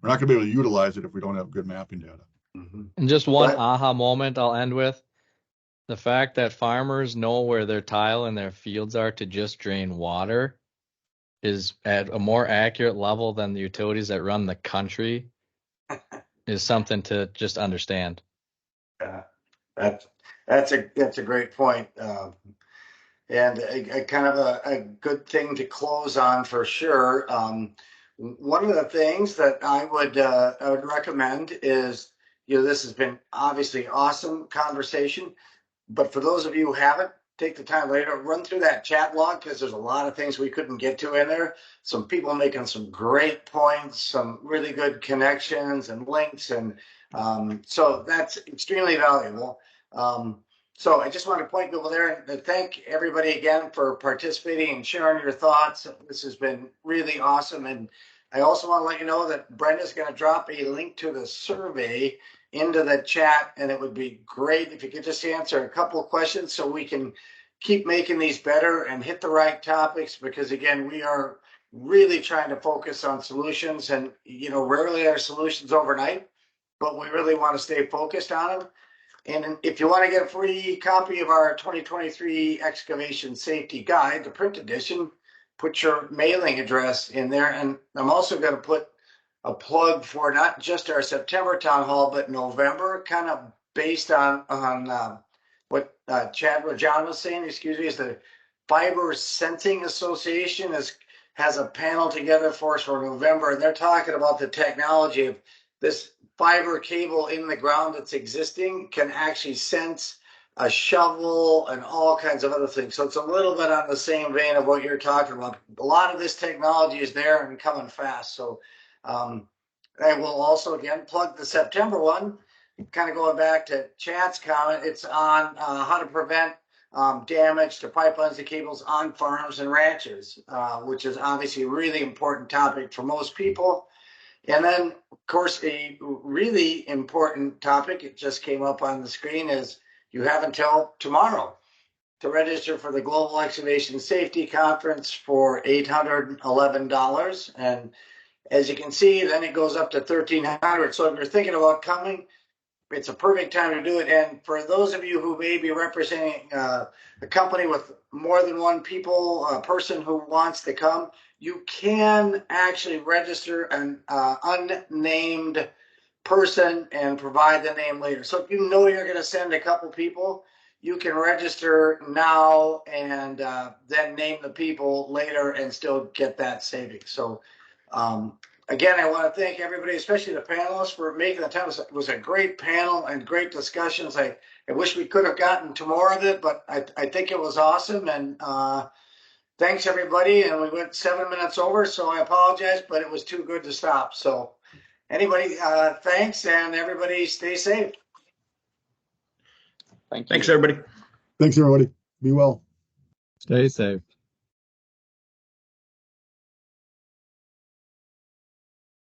able to utilize it if we don't have good mapping data. Mm-hmm. And just one aha moment I'll end with. The fact that farmers know where their tile and their fields are to just drain water is at a more accurate level than the utilities that run the country is something to just understand. Yeah, that's a great point. And a kind of a good thing to close on for sure. One of the things that I would recommend is, this has been obviously awesome conversation, but for those of you who haven't, take the time later, run through that chat log, because there's a lot of things we couldn't get to in there. Some people making some great points, some really good connections and links, and so that's extremely valuable. So I just want to point people there and thank everybody again for participating and sharing your thoughts. This has been really awesome. And I also want to let you know that Brenda's going to drop a link to the survey into the chat, and it would be great if you could just answer a couple of questions so we can keep making these better and hit the right topics, because again, we are really trying to focus on solutions, and rarely are solutions overnight, but we really want to stay focused on them. And if you want to get a free copy of our 2023 Excavation Safety Guide, the print edition, put your mailing address in there. And I'm also going to put a plug for not just our September town hall, but November, kind of based on what John was saying, is the Fiber Sensing Association has a panel together for us for November, and they're talking about the technology of this fiber cable in the ground that's existing can actually sense a shovel and all kinds of other things. So it's a little bit on the same vein of what you're talking about. A lot of this technology is there and coming fast. So I will also again plug the September one, kind of going back to Chad's comment. It's on how to prevent damage to pipelines and cables on farms and ranches, which is obviously a really important topic for most people. And then, of course, a really important topic, it just came up on the screen, is you have until tomorrow to register for the Global Excavation Safety Conference for $811. And as you can see, then it goes up to $1,300. So if you're thinking about coming, it's a perfect time to do it. And for those of you who may be representing a company with more than one person who wants to come, you can actually register an unnamed person and provide the name later. So if you know you're going to send a couple people, you can register now and then name the people later and still get that savings. So again, I want to thank everybody, especially the panelists, for making the time. It was a great panel and great discussions. I wish we could have gotten to more of it, but I think it was awesome. And thanks, everybody. And we went 7 minutes over, so I apologize, but it was too good to stop. So anybody, thanks, and everybody stay safe. Thank you. Thanks, everybody. Thanks, everybody. Be well. Stay safe.